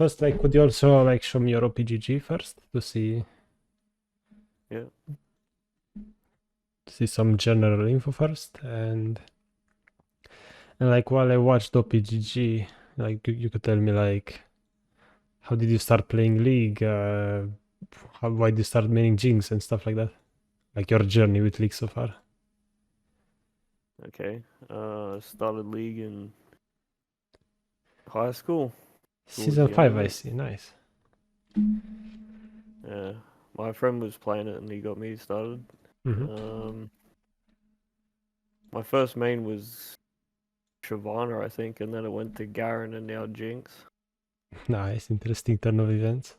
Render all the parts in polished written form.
First, like, could you also like show me your OPGG first to see Yeah. some general info first, and like while I watched OPGG, like you could tell me like how did you start playing League, why did you start maining Jinx and stuff like that, like your journey with League so far. Okay. Started League in high school. Towards Season the end 5, of I it. see. Nice. Yeah. My friend was playing it and he got me started. Mm-hmm. My first main was Shyvana, I think, and then it went to Garen and now Jinx. Nice, interesting turn of events.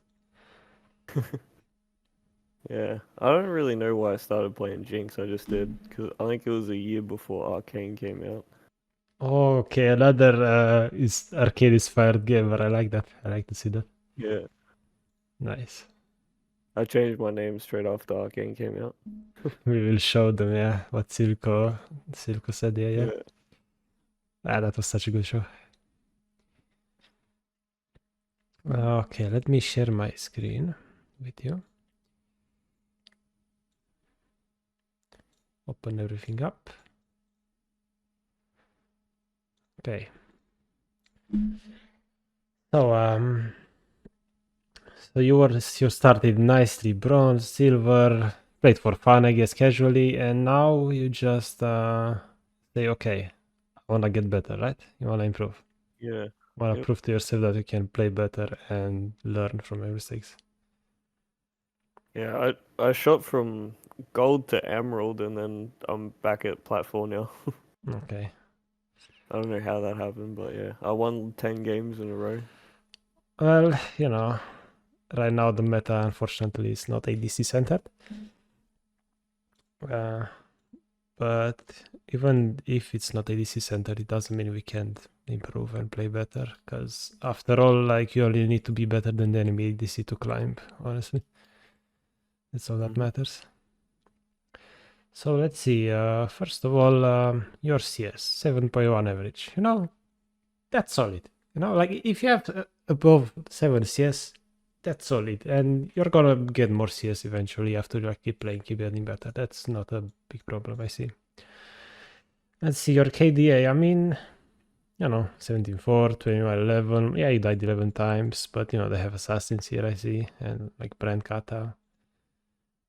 Yeah, I don't really know why I started playing Jinx. I just did because I think it was a year before Arcane came out. Okay, another is arcade-inspired gamer. I like that. I like to see that. Yeah, Nice. I changed my name straight after Arcane came out. We will show them, yeah, what Silco said, yeah. Yeah. Ah, that was such a good show. Okay, let me share my screen with you. Open everything up. Okay. So you started nicely, bronze, silver, played for fun, I guess, casually, and now you just say, okay, I wanna get better, right? You wanna improve. Yeah. Wanna Yep. prove to yourself that you can play better and learn from your mistakes. Yeah, I shot from gold to emerald and then I'm back at platform now. Okay. I don't know how that happened, but yeah, I won 10 games in a row. Well, right now the meta unfortunately is not ADC centered. But even if it's not ADC centered, it doesn't mean we can't improve and play better. Because after all, like you only need to be better than the enemy ADC to climb, honestly. That's all that matters. So let's see. First of all, your CS 7.1 average. That's solid. Like if you have above 7 CS, that's solid, and you're gonna get more CS eventually after you keep playing, keep getting better. That's not a big problem, I see. Let's see your KDA. I mean, 17.4, 21.11. Yeah, you died 11 times, but they have assassins here, I see, and like Brand Kata.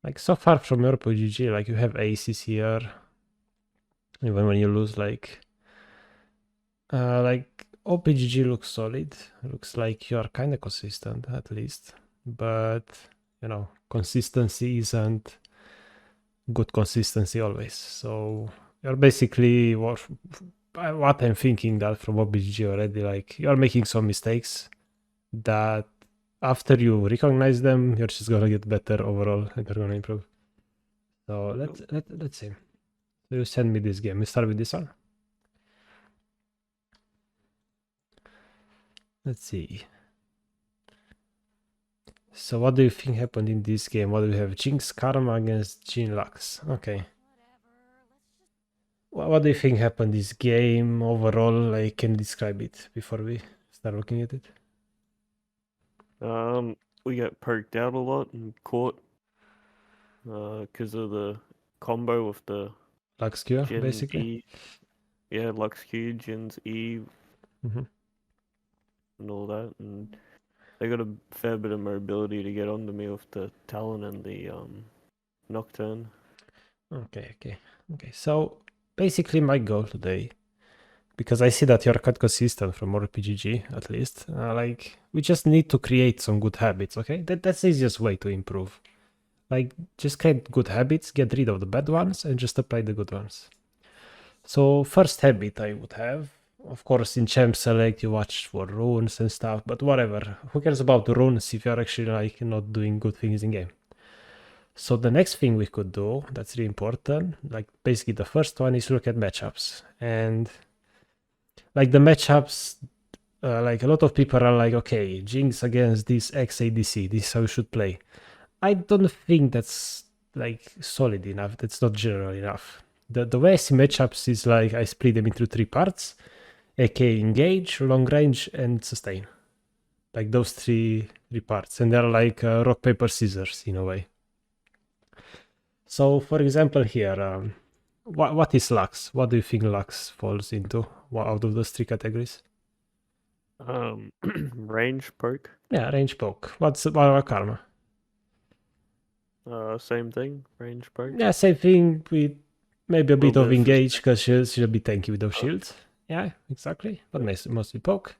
Like so far from your PGG, like you have aces here. Even when you lose, like OPGG looks solid. Looks like you are kind of consistent at least, but consistency isn't good consistency always. So you're basically what I'm thinking that from OPGG already. Like you're making some mistakes that after you recognize them, you're just gonna get better overall and you're gonna improve. So let's see. So you send me this game. We start with this one. Let's see. So what do you think happened in this game? What do we have? Jinx Karma against Jin Lux. Okay. What do you think happened this game overall? I can describe it before we start looking at it. We got perked out a lot and caught because of the combo with the Lux Q, Jin basically. E. Yeah, Lux Q, Jin's E, Mm-hmm. and all that, and they got a fair bit of mobility to get onto me with the Talon and the Nocturne. Okay. So basically my goal today, because I see that you're quite consistent from RPGG at least, like we just need to create some good habits, okay? That's the easiest way to improve. Like just create good habits, get rid of the bad ones, and just apply the good ones. So first habit I would have, of course, in Champ Select you watch for runes and stuff, but whatever. Who cares about the runes if you're actually like not doing good things in game? So the next thing we could do, that's really important, like basically the first one is look at matchups. And like the matchups, like a lot of people are like, okay, Jinx against this X ADC, this is how you should play. I don't think that's like solid enough. That's not general enough. The way I see matchups is like I split them into 3 parts: AK engage, long range, and sustain. like those three parts, and they're like rock paper scissors in a way. So for example here, what is Lux? What do you think Lux falls into out of those three categories? Range poke. Yeah, range poke. What about Karma? Same thing. Range poke. Yeah, same thing with maybe a bit Little of bit of engage because she'll be tanky with those shields. Yeah, exactly. But mostly poke.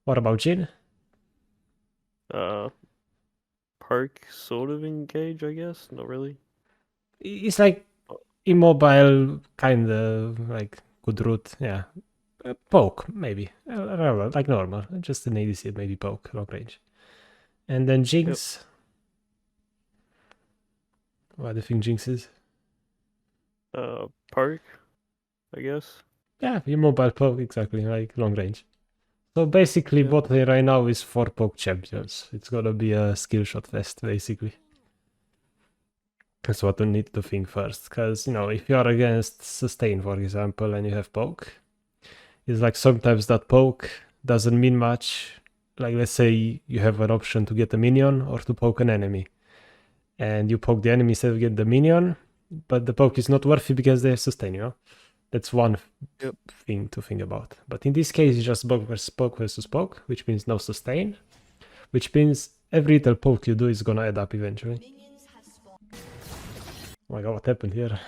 What about Jin? Poke sort of engage, I guess. Not really. It's like immobile, kind of like good root. Yeah, poke maybe. Like normal, just an ADC, maybe poke long range. And then Jinx. What do you think Jinx is? Poke, I guess. Yeah, immobile poke, exactly, like long range. So basically, bot lane right now is 4 poke champions. It's gonna be a skill shot fest, basically. That's what we need to think first, because you know, if you are against sustain, for example, and you have poke, it's like sometimes that poke doesn't mean much. Like let's say you have an option to get a minion or to poke an enemy, and you poke the enemy instead of get the minion, but the poke is not worthy because they have sustain. You know, that's one thing to think about. But in this case, it's just poke versus poke, which means no sustain, which means every little poke you do is gonna add up eventually. Oh my god, what happened here?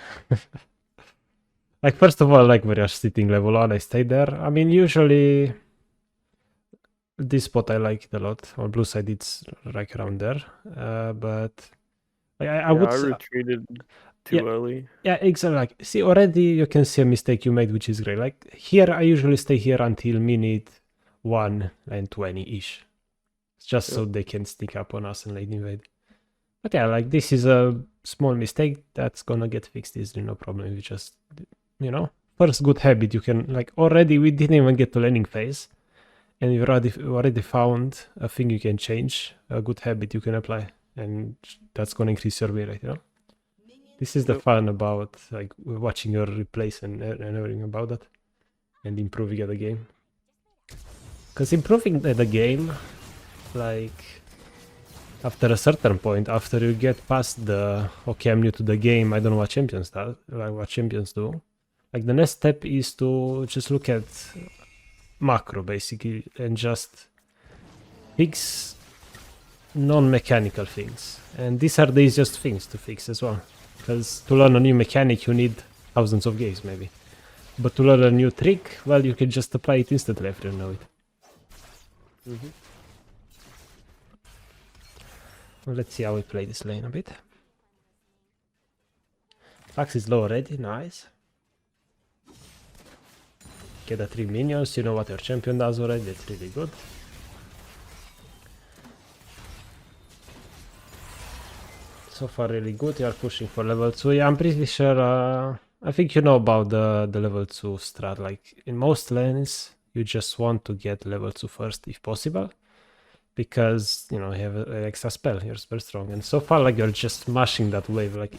Like, first of all, like, we're just sitting level 1, I stayed there. I mean, usually, this spot I like it a lot. On blue side, it's like around there. But I would I retreated too early. Yeah, exactly. Like, see, already you can see a mistake you made, which is great. Like, here, I usually stay here until minute 1 and 20-ish. Just so they can sneak up on us and late invade. But yeah, like, this is a small mistake that's gonna get fixed easily, no problem. You just, you know, first good habit you can, like, already we didn't even get to landing phase, and you already found a thing you can change, a good habit you can apply, and that's gonna increase your win rate, you know. This is the fun about like watching your replays and everything about that, and improving at the game. Because improving at the game, like, after a certain point, after you get past the okay, I'm new to the game, I don't know what champions do, like what champions do. Like the next step is to just look at macro basically and just fix non-mechanical things. And these are the easiest things to fix as well. Because to learn a new mechanic you need thousands of games maybe. But to learn a new trick, well, you can just apply it instantly after you know it. Well, let's see how we play this lane a bit. Axe is low already, nice. Get the 3 minions, you know what your champion does already, that's really good. So far really good, you are pushing for level 2. Yeah, I'm pretty sure, I think you know about the level 2 strat. Like in most lanes, you just want to get level 2 first if possible. Because, you know, you have an extra spell, you're super strong. And so far, like, you're just mashing that wave, like,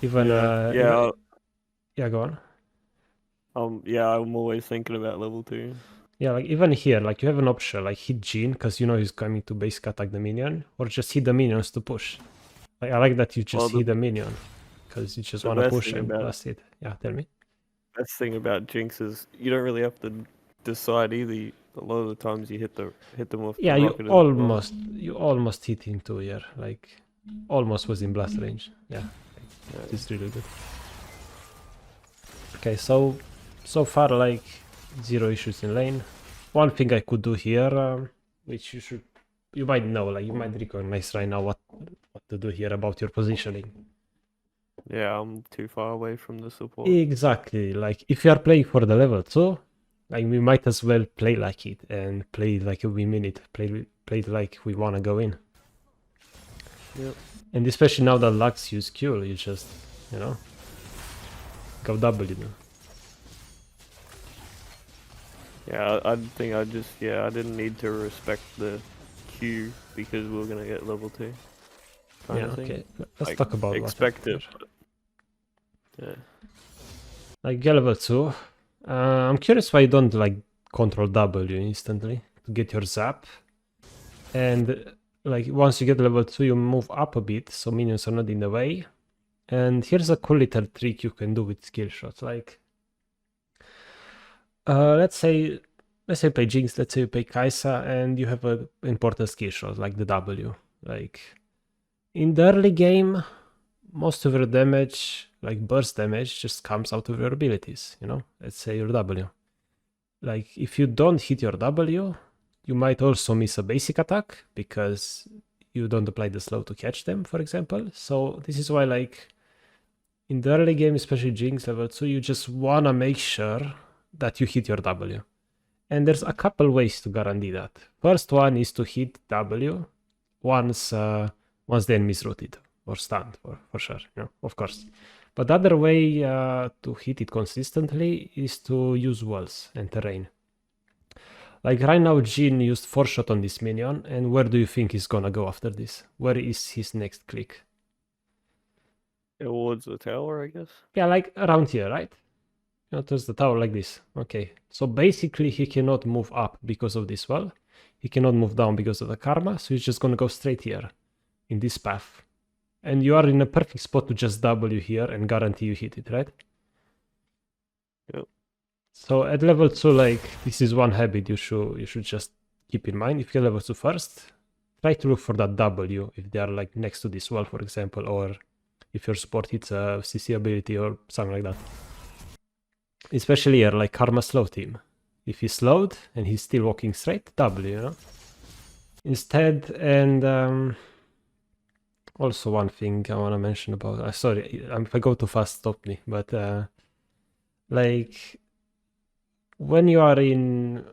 even, yeah, go on. Yeah, I'm always thinking about level 2. Yeah, like, even here, like, you have an option, like, hit Jhin, because you know he's coming to basic attack the minion, or just hit the minions to push. Like, I like that you just hit the minion, because you just want to push and blast it. Yeah, tell me. Best thing about Jinx is you don't really have to decide either. A lot of the times you hit them off. Yeah, you almost hit him too here. Like almost was in blast range. Yeah, it's really good. Okay, so far like 0 issues in lane. One thing I could do here, which you might know, like you might recognize right now what to do here about your positioning. Yeah, I'm too far away from the support. Exactly. Like if you are playing for the level 2. Like we might as well play like it and play like we mean it. Play like we wanna go in. Yep. And especially now that Lux use Q, you just, you know, go W. Yeah, I think I didn't need to respect the Q because we were gonna get level 2. Yeah, okay. Let's talk about expect it. Yeah. Like get level 2. I'm curious why you don't like control W instantly to get your zap. And like once you get level 2, you move up a bit so minions are not in the way. And here's a cool little trick you can do with skill shots. Like let's say you play Jinx, let's say you play Kai'Sa, and you have an important skill shot like the W. Like in the early game, most of your damage, like burst damage, just comes out of your abilities, you know? Let's say your W. Like if you don't hit your W, you might also miss a basic attack because you don't apply the slow to catch them, for example. So this is why, like, in the early game, especially Jinx level 2, you just wanna make sure that you hit your W. And there's a couple ways to guarantee that. First one is to hit W once the enemy is rooted or stunned, for sure, you know, of course. But the other way to hit it consistently is to use walls and terrain. Like right now, Jin used 4-shot on this minion, and where do you think he's gonna go after this? Where is his next click? Towards the tower, I guess. Yeah, like around here, right? You know, towards the tower like this. Okay, so basically he cannot move up because of this wall. He cannot move down because of the karma, so he's just gonna go straight here, in this path. And you are in a perfect spot to just W here and guarantee you hit it, right? Yep. So at level 2, like, this is one habit you should just keep in mind. If you're level 2 first, try to look for that W if they are like next to this wall, for example, or if your support hits a CC ability or something like that. Especially here, like Karma slow team. If he's slowed and he's still walking straight, W, you know? Instead, and also one thing I want to mention about, sorry, if I go too fast, stop me, but like when you are in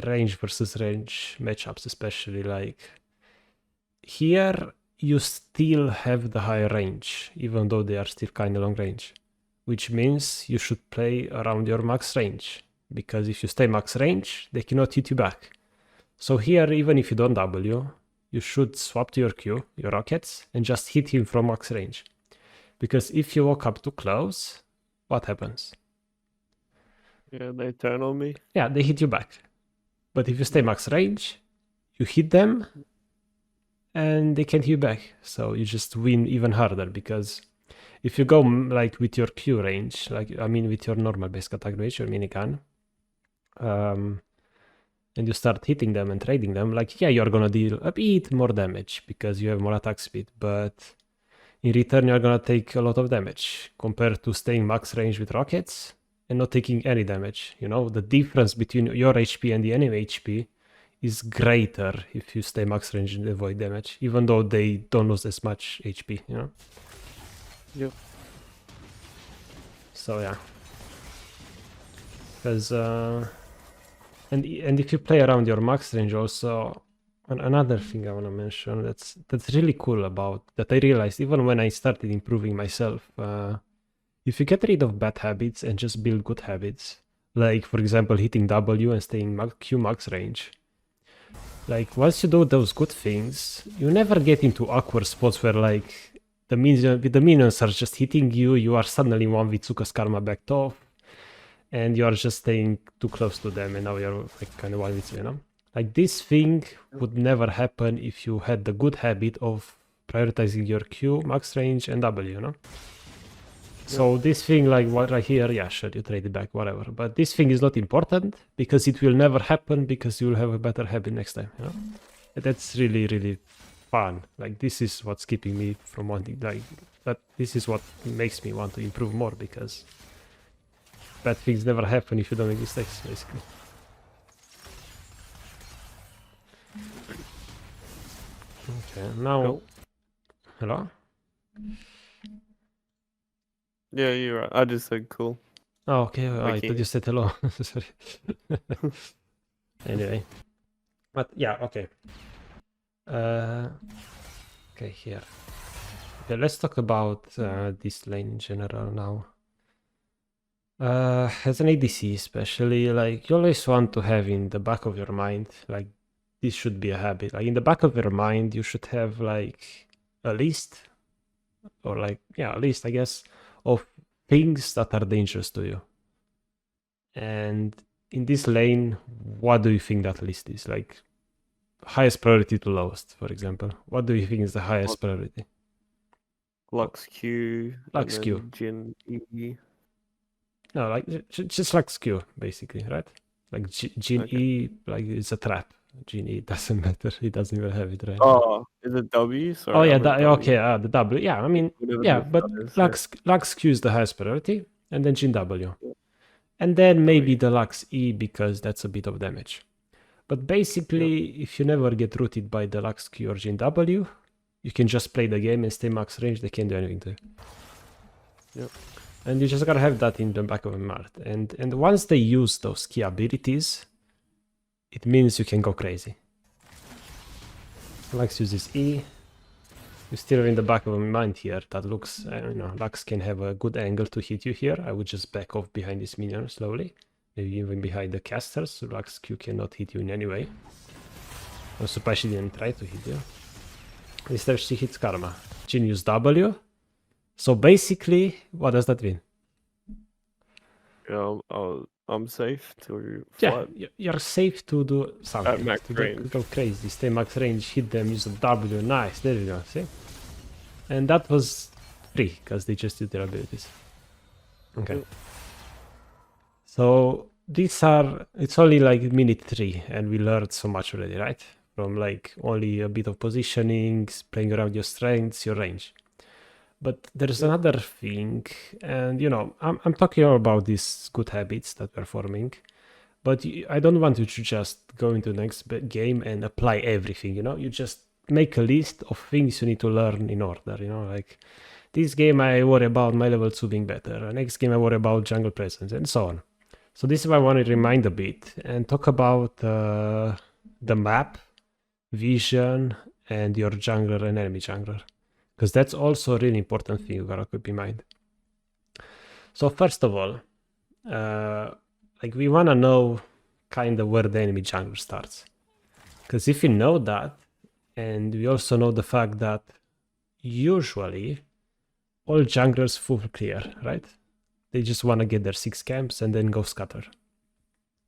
range versus range matchups, especially, like here you still have the higher range, even though they are still kind of long range, which means you should play around your max range, because if you stay max range, they cannot hit you back. So here, even if you don't W, you should swap to your Q, your rockets, and just hit him from max range. Because if you walk up too close, what happens? Yeah, they turn on me. Yeah, they hit you back. But if you stay max range, you hit them, and they can't hit you back. So you just win even harder, because if you go like with your Q range, like I mean with your normal basic attack range, your minigun, and you start hitting them and trading them, like, yeah, you're gonna deal a bit more damage because you have more attack speed, but in return you're gonna take a lot of damage compared to staying max range with rockets and not taking any damage. You know, the difference between your HP and the enemy HP is greater if you stay max range and avoid damage, even though they don't lose as much HP, you know? Yep. So yeah. Because and if you play around your max range also, another thing I want to mention that's really cool about that I realized even when I started improving myself, if you get rid of bad habits and just build good habits, like for example hitting W and staying Q max range, like once you do those good things, you never get into awkward spots where like the minions are just hitting you, you are suddenly 1v2 karma backed off, and you are just staying too close to them, and now you're like kind of 1v2, you know? Like this thing would never happen if you had the good habit of prioritizing your Q, max range, and W, you know? So this thing, like what right here, yeah, sure, you trade it back, whatever. But this thing is not important because it will never happen because you will have a better habit next time, you know? And that's really, really fun. Like this is what's keeping me from wanting, like, that this is what makes me want to improve more, because bad things never happen if you don't make mistakes, basically. Okay, now... Go. Hello? Yeah, you're right. I just said cool. Oh, okay, I thought can't- you said hello. Sorry. Anyway. But yeah, okay. Okay, here. Okay, let's talk about this lane in general now. As an ADC especially, like, you always want to have in the back of your mind, like, this should be a habit. Like, in the back of your mind, you should have, like, a list, or, like, yeah, a list, I guess, of things that are dangerous to you. And in this lane, what do you think that list is? Like, highest priority to lowest, for example? What do you think is the highest priority? Lux Q Lux and Q. then Jin E. No, like just Lux Q, basically, right? Like Jin Okay. E, like it's a trap. Jin E doesn't matter. He doesn't even have it right now. Oh, is it W? Sorry, Oh yeah, I'm a W. okay. The W. Yeah, I mean, Whatever yeah, the but fuck is, yeah. Lux Q is the highest priority, and then Jin W, Yeah. and then maybe W. the Lux E because that's a bit of damage. But Yep. basically, if you never get rooted by the Lux Q or Jin W, you can just play the game and stay max range. They can't do anything to you. Yep. And you just gotta have that in the back of your mind. And once they use those key abilities, it means you can go crazy. Lux uses E. You still have in the back of your mind here that looks, Lux can have a good angle to hit you here. I would just back off behind this minion slowly. Maybe even behind the casters, so Lux Q cannot hit you in any way. I'm surprised she didn't try to hit you. Instead she hits Karma. Jin used W. So basically, what does that mean? Yeah, I'm safe to Yeah, fight. you're safe to do something. max To range. go crazy, stay max range, hit them, use a W, nice, there you go, see? And that was free, because they just did their abilities. Okay. Yep. So these are, it's only like minute 3, and we learned so much already, right? From like only a bit of positioning, playing around your strengths, your range. But there's another thing, and I'm talking all about these good habits that we're forming. But I don't want you to just go into the next game and apply everything, you just make a list of things you need to learn in order, like this game I worry about my level 2 being better, next game I worry about jungle presence, and so on. So this is why I want to remind a bit and talk about the map, vision, and your jungler and enemy jungler, because that's also a really important thing you gotta keep in mind. So first of all, like we want to know kind of where the enemy jungler starts, because if you know that, and we also know the fact that usually all junglers full clear, right? They just want to get their 6 camps and then go scatter.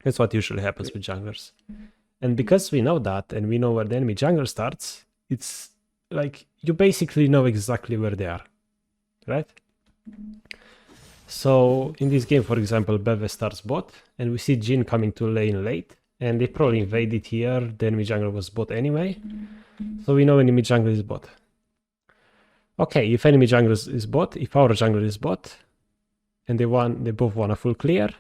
That's what usually happens with junglers. And because we know that and we know where the enemy jungler starts, it's like you basically know exactly where they are, right? So in this game, for example, Beve starts bot, and we see Jin coming to lane late, and they probably invaded here. The enemy jungler was bot anyway, so we know enemy jungler is bot. Okay, if enemy jungler is bot, if our jungler is bot, and they both want a full clear,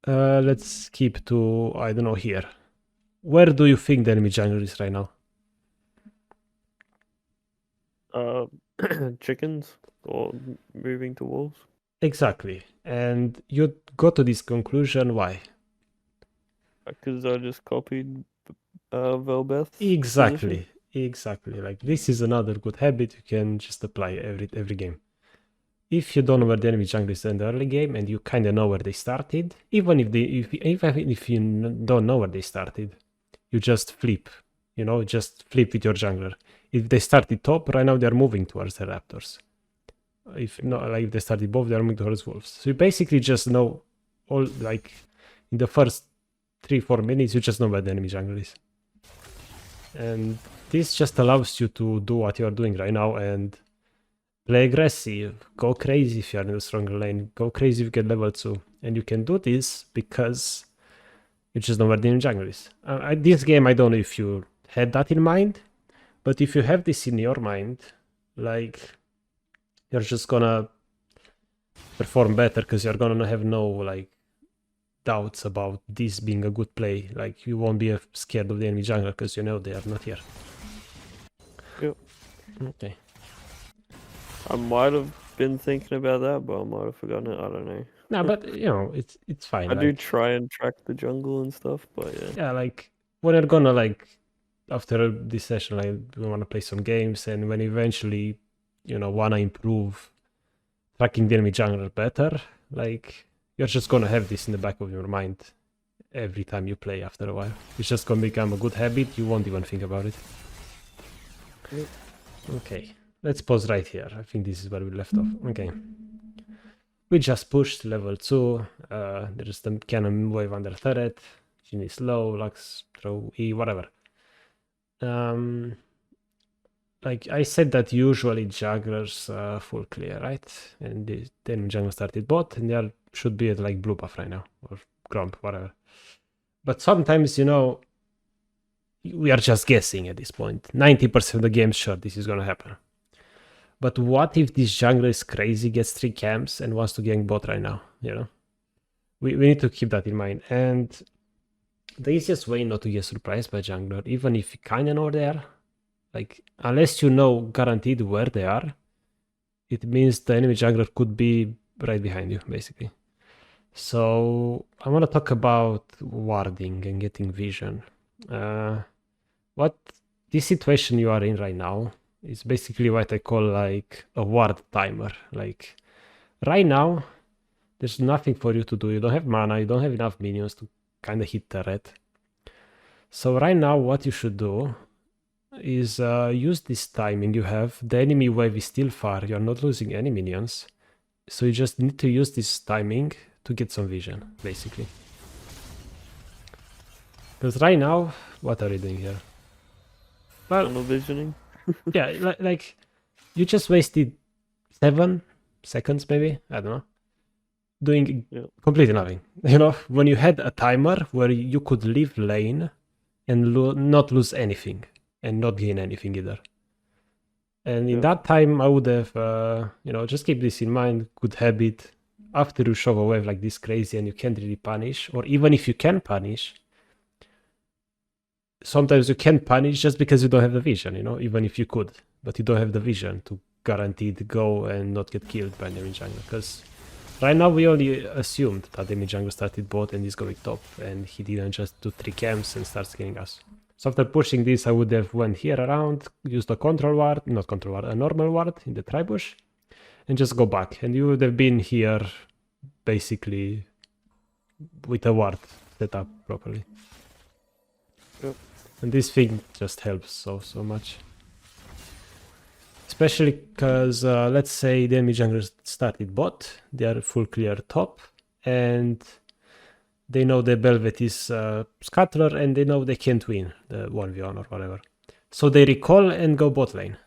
let's keep to, I don't know, here. Where do you think the enemy jungler is right now? Chickens or moving to wolves. Exactly, and you got to this conclusion, why? Because I just copied Velbeth's Exactly, position. exactly. Like this is another good habit you can just apply every game. If you don't know where the enemy jungle is in the early game and you kind of know where they started, even if you don't know where they started, you just flip. Just flip with your jungler. If they started top, right now they're moving towards the raptors. If not, like if they started both, they're moving towards wolves. So you basically just know all, like in the first 3-4 minutes, you just know where the enemy jungle is. And this just allows you to do what you're doing right now and play aggressive, go crazy if you're in the stronger lane, go crazy if you get level 2. And you can do this because you just know where the jungle is. This game, I don't know if you had that in mind, but if you have this in your mind, like, you're just gonna perform better because you're gonna have no, like, doubts about this being a good play. Like, you won't be scared of the enemy jungler because you know they are not here. Yep. Okay. I might have been thinking about that, but I might have forgotten it. I don't know. No, but it's fine. I do try and track the jungle and stuff, but yeah. Yeah, like when you're gonna, like, after this session, like, we want to play some games, and when eventually wanna improve tracking the enemy jungler better, like, you're just gonna have this in the back of your mind every time you play. After a while, it's just gonna become a good habit. You won't even think about it. Yep. Okay, let's pause right here. I think this is where we left off. Okay, we just pushed level 2. There's the cannon wave under turret. Jin is low, Lux throw E, whatever. like I said that usually junglers full clear, right? And then jungle started bot, and there should be at like blue buff right now, or grump, whatever. But sometimes, you know, we are just guessing at this point. 90% of the game, sure, this is gonna happen. But what if this jungler is crazy, gets 3 camps, and wants to gank bot right now, you know? We need to keep that in mind. And the easiest way not to get surprised by jungler, even if you kinda know they are, like, unless you know guaranteed where they are, it means the enemy jungler could be right behind you, basically. So I want to talk about warding and getting vision. What this situation you are in right now is basically what I call like a ward timer. Like right now, there's nothing for you to do. You don't have mana, you don't have enough minions to kind of hit turret. So right now, what you should do is use this timing you have. The enemy wave is still far, you're not losing any minions. So you just need to use this timing to get some vision, basically. Because right now, what are you doing here? Well, Tunnel visioning. yeah, like you just wasted 7 seconds, maybe, I don't know, doing completely nothing. You know, when you had a timer where you could leave lane and not lose anything and not gain anything either. And in that time, I would have, you know, just keep this in mind, good habit. After you shove a wave like this crazy and you can't really punish, or even if you can punish, sometimes you can't punish just because you don't have the vision, you know, even if you could, but you don't have the vision to guarantee to go and not get killed by enemy jungler. Because right now we only assumed that enemy jungler started bot and is going top, and he didn't just do 3 camps and starts killing us. So after pushing this, I would have went here around, used a control ward, not control ward, a normal ward in the tribush, and just go back. And you would have been here basically with a ward set up properly. Yep. And this thing just helps so much. Especially because, let's say the enemy jungler started bot, they are full clear top, and they know the Belvet is scuttler, and they know they can't win the 1v1 or whatever. So they recall and go bot lane.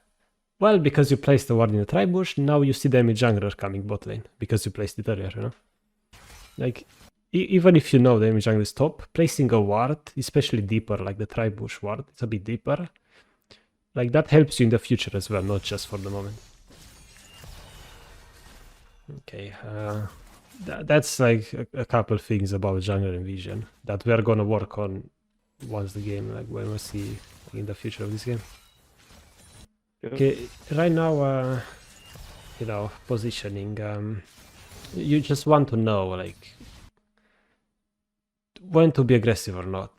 Well, because you placed the ward in the tribush, now you see the enemy jungler coming bot lane, because you placed it earlier, you know? Like, even if you know the enemy jungler is top, placing a ward, especially deeper, like the tribush ward, it's a bit deeper, like that helps you in the future as well, not just for the moment. Okay, that's like a couple things about jungler and vision that we are gonna work on once the game, like when we see in the future of this game. Okay, right now, you know, positioning, you just want to know, like, when to be aggressive or not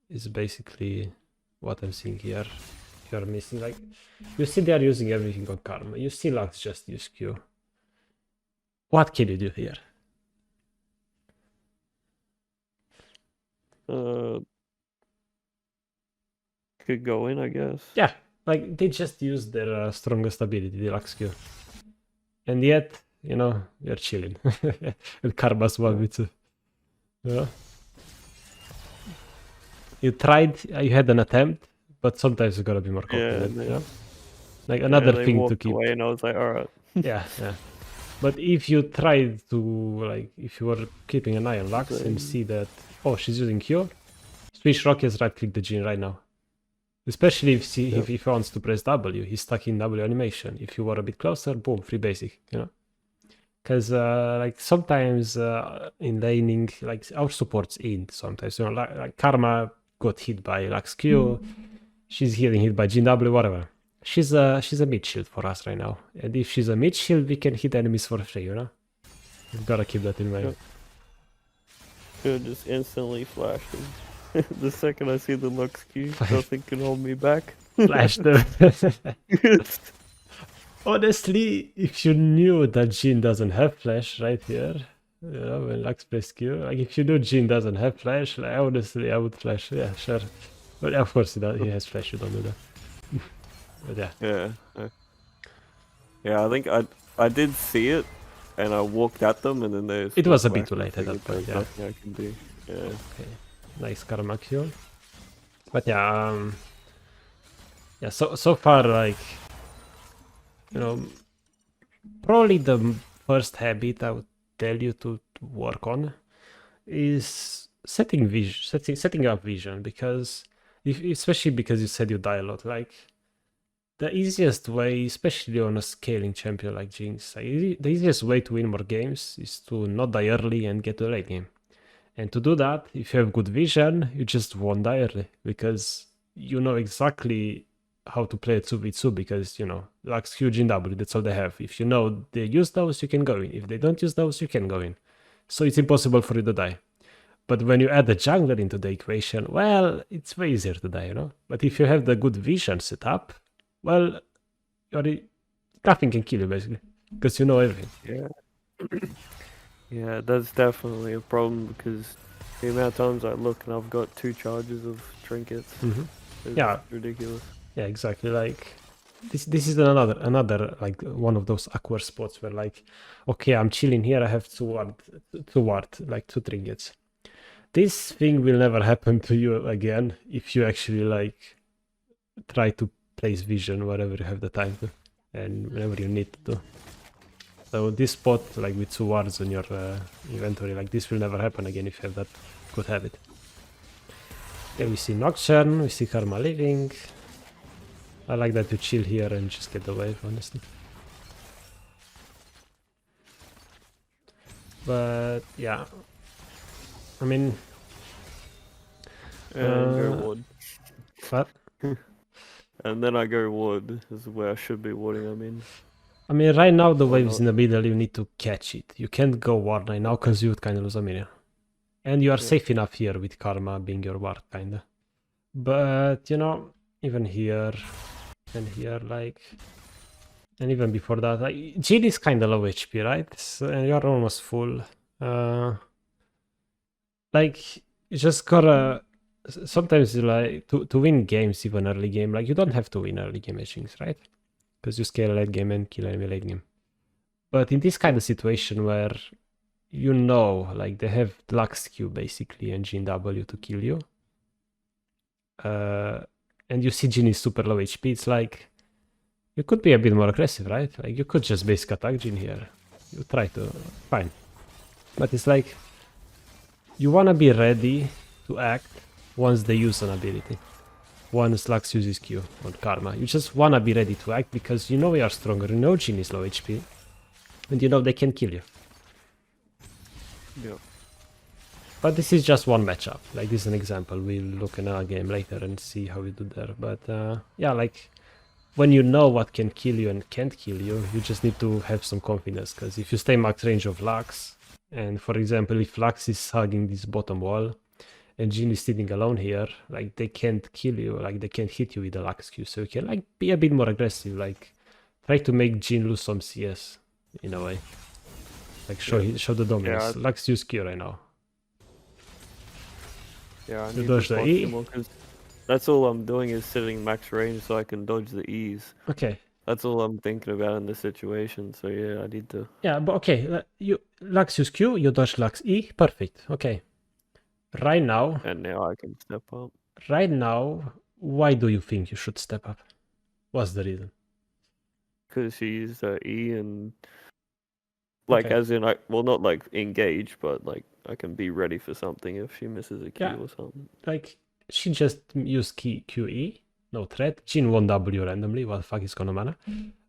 is basically what I'm seeing here. You're missing, like, you see they are using everything on Karma, you see Lux just use Q. What can you do here? Could go in, I guess. Yeah, like they just use their strongest ability, the Lux Q. And yet, you know, you're chilling. And Karma's 1v2. Yeah. You tried, you had an attempt, but sometimes you gotta be more confident. Yeah, like another thing to keep. Away and I was like, all right. Yeah. But if you try to, like, if you were keeping an eye on Lux and see that, oh, she's using Q, switch rockets, right click the Jhin right now. Especially if he wants to press W, he's stuck in W animation. If you were a bit closer, boom, free basic, you know? Because, like, sometimes in laning, like, our support's in sometimes, you know, like Karma got hit by Lux Q, she's getting hit by GW, whatever. She's a mid shield for us right now. And if she's a mid shield, we can hit enemies for free, you know? You've gotta keep that in mind. Could just instantly flash them. The second I see the Lux Q, nothing can hold me back. Flash them. Honestly, if you knew that Jhin doesn't have flash right here, you know, when Lux plays Q, like if you knew Jhin doesn't have flash, like honestly, I would flash. Yeah, sure. But of course he has flash, you don't do that. But yeah. Yeah, I think I did see it, and I walked at them, and then it was a bit too late at that point. Yeah. Nothing I can do. Yeah. Okay. Nice Karma Q. But yeah, yeah, so far, like, you know, probably the first habit I would tell you to work on is setting up vision, because especially because you said you die a lot. Like, the easiest way, especially on a scaling champion like Jinx, the easiest way to win more games is to not die early and get to the late game. And to do that, if you have good vision, you just won't die early, because you know exactly how to play a 2v2, because, you know, Lux, Q, Jin W, that's all they have. If you know they use those, you can go in. If they don't use those, you can go in. So it's impossible for you to die. But when you add a jungler into the equation, well, it's way easier to die, you know? But if you have the good vision set up, well, nothing can kill you, basically, because you know everything. Yeah. Yeah, that's definitely a problem because the amount of times I look and I've got 2 charges of trinkets is Yeah. ridiculous. Yeah, exactly. Like, this is another like one of those awkward spots where, like, okay, I'm chilling here, I have two trinkets. This thing will never happen to you again if you actually, like, try to place vision wherever you have the time to and whenever you need to. So this spot, like with 2 wards on your inventory, like, this will never happen again if you have that good habit. Okay, we see Nocturne, we see Karma living. I like that you chill here and just get the wave, honestly. But yeah, I mean, And go wood. what? And then I go wood is where I should be wooding them in. I mean, right now the Or wave's not. in the middle, you need to catch it. You can't go ward right now because you would kind of lose a minion. And you are safe enough here with Karma being your ward, kinda. But, you know, even here and here, like, and even before that, like, Jin is kind of low HP, right? So, and you're almost full. Like, you just gotta. Sometimes, like, to win games, even early game, like, you don't have to win early game matchings, right? Because you scale late game and kill enemy late game. But in this kind of situation where you know, like, they have Lux Q basically and Jin W to kill you, and you see Jin is super low HP, it's like you could be a bit more aggressive, right? Like, you could just basic attack Jin here. You try to, fine. But it's like you wanna be ready to act once they use an ability. Once Lux uses Q on Karma. You just wanna be ready to act because you know you are stronger, you know Jin is low HP, and you know they can kill you. Yeah. But this is just one matchup. Like, this is an example. We'll look at another game later and see how we do there. But yeah, like, when you know what can kill you and can't kill you, you just need to have some confidence. Because if you stay max range of Lux, and for example, if Lux is hugging this bottom wall, and Jin is sitting alone here, like, they can't kill you, like, they can't hit you with the Lux Q. So you can, like, be a bit more aggressive, like, try to make Jin lose some CS, in a way. Like, show the dominance. Yeah. Lux use Q right now. Yeah, I You need to dodge the punch E? them all, 'cause that's all I'm doing is sitting max range so I can dodge the E's. Okay. That's all I'm thinking about in this situation. So yeah, I need to. Yeah, but okay, you Lux use Q, you dodge Lux E, perfect. Okay. Right now, And now I can step up. why do you think you should step up? What's the reason? Because she used her E and like Okay. as in well not like engage, but like I can be ready for something if she misses a Q Yeah. or something. Like, she just used QE, no threat. Jin won W randomly, what the fuck is gonna matter?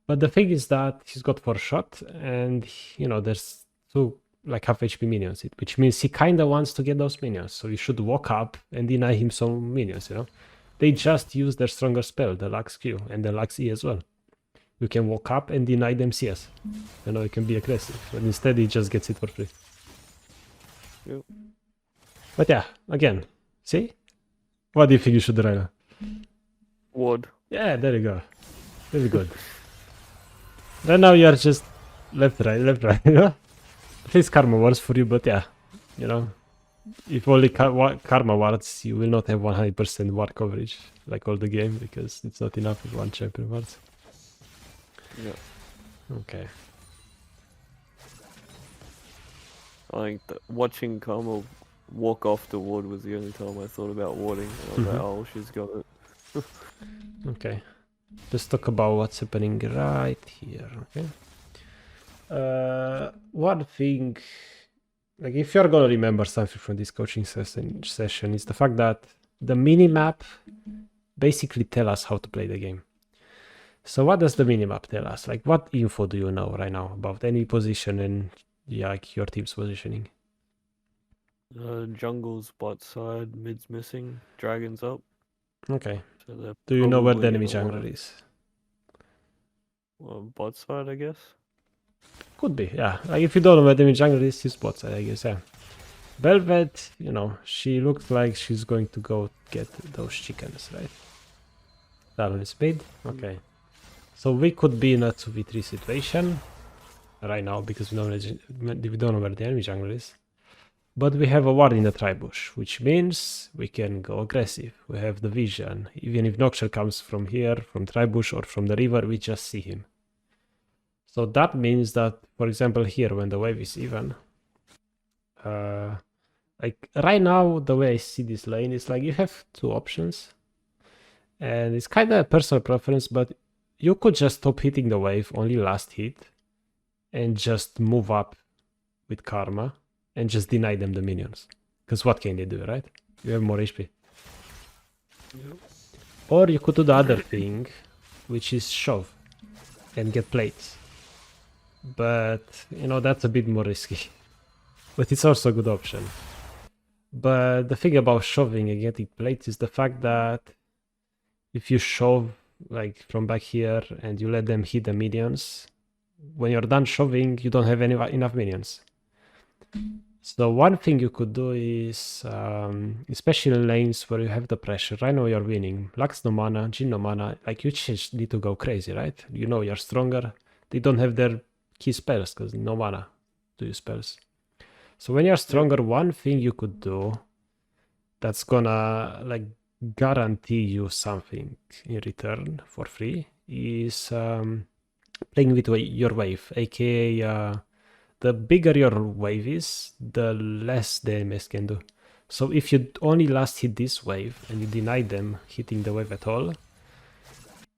But the thing is that he's got 4 shot, and, you know, there's 2 like half HP minions, which means he kinda wants to get those minions. So you should walk up and deny him some minions, you know? They just use their stronger spell, the Lux Q and the Lux E as well. You can walk up and deny them CS. You know, you can be aggressive, but instead he just gets it for free. Yep. But yeah, again, see? What do you think you should do right now? Wood. Yeah, there you go. Very good. Right now you are just left, right, you know? At least Karma works for you, but yeah, you know, if only Karma wards, you will not have 100% ward coverage like all the game, because it's not enough with 1 champion wards. Yeah. Okay. I think that watching Karma walk off the wood was the only time I thought about warding. And I was like, oh, she's got it. Okay. let's talk about what's happening right here. Okay. One thing, like if you're gonna remember something from this coaching session, is the fact that the minimap basically tell us how to play the game. So what does the minimap tell us? Like what info do you know right now about any position and like your team's positioning? Jungle's bot side, mid's missing, dragon's up. Okay. So they're Do you know where the probably enemy gonna jungler wanna- is? bot side, I guess. Could be, yeah. Like if you don't know where the enemy jungler is, his bot side, I guess, yeah. Velvet, you know, she looks like she's going to go get those chickens, right? That one is paid. Okay. So we could be in a 2v3 situation right now because we don't know where the enemy jungler is. But we have a ward in the tribush, which means we can go aggressive. We have the vision. Even if Noxer comes from here, from tribush or from the river, we just see him. So that means that, for example, here when the wave is even, like right now, the way I see this lane is like you have two options. And it's kind of a personal preference, but you could just stop hitting the wave, only last hit, and just move up with Karma and just deny them the minions. Because what can they do, right? You have more HP. Yep. Or you could do the other thing, which is shove and get plates. But, you know, that's a bit more risky. But it's also a good option. But the thing about shoving and getting plates is the fact that if you shove like from back here and you let them hit the minions, when you're done shoving, you don't have enough minions. So one thing you could do is, especially in lanes where you have the pressure, right now you're winning, Lux no mana, Jhin no mana, like you just need to go crazy, right? You know you're stronger. They don't have their key spells because no mana to use spells. So when you're stronger, one thing you could do that's gonna like guarantee you something in return for free is playing with your wave, aka the bigger your wave is, the less the MS can do. So if you only last hit this wave and you deny them hitting the wave at all,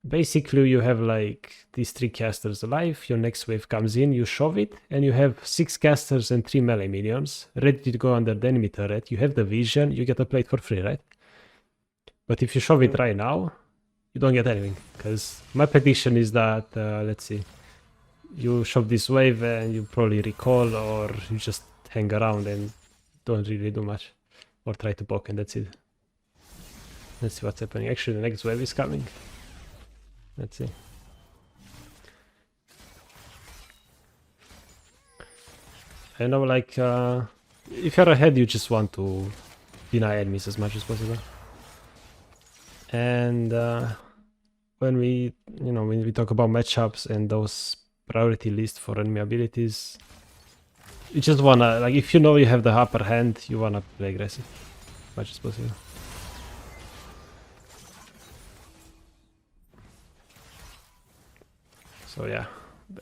basically you have like these 3 casters alive, your next wave comes in, you shove it, and you have 6 casters and 3 melee minions ready to go under the enemy turret. You have the vision, you get a plate for free, right? But if you shove it right now, you don't get anything. Because my prediction is that, let's see, you shove this wave and you probably recall, or you just hang around and don't really do much. Or try to poke and that's it. Let's see what's happening. Actually, the next wave is coming. Let's see. I know, like, if you're ahead, you just want to deny enemies as much as possible. And when we talk about matchups and those priority lists for enemy abilities, you just wanna, like, if you know you have the upper hand, you wanna play aggressive as much as possible. So yeah,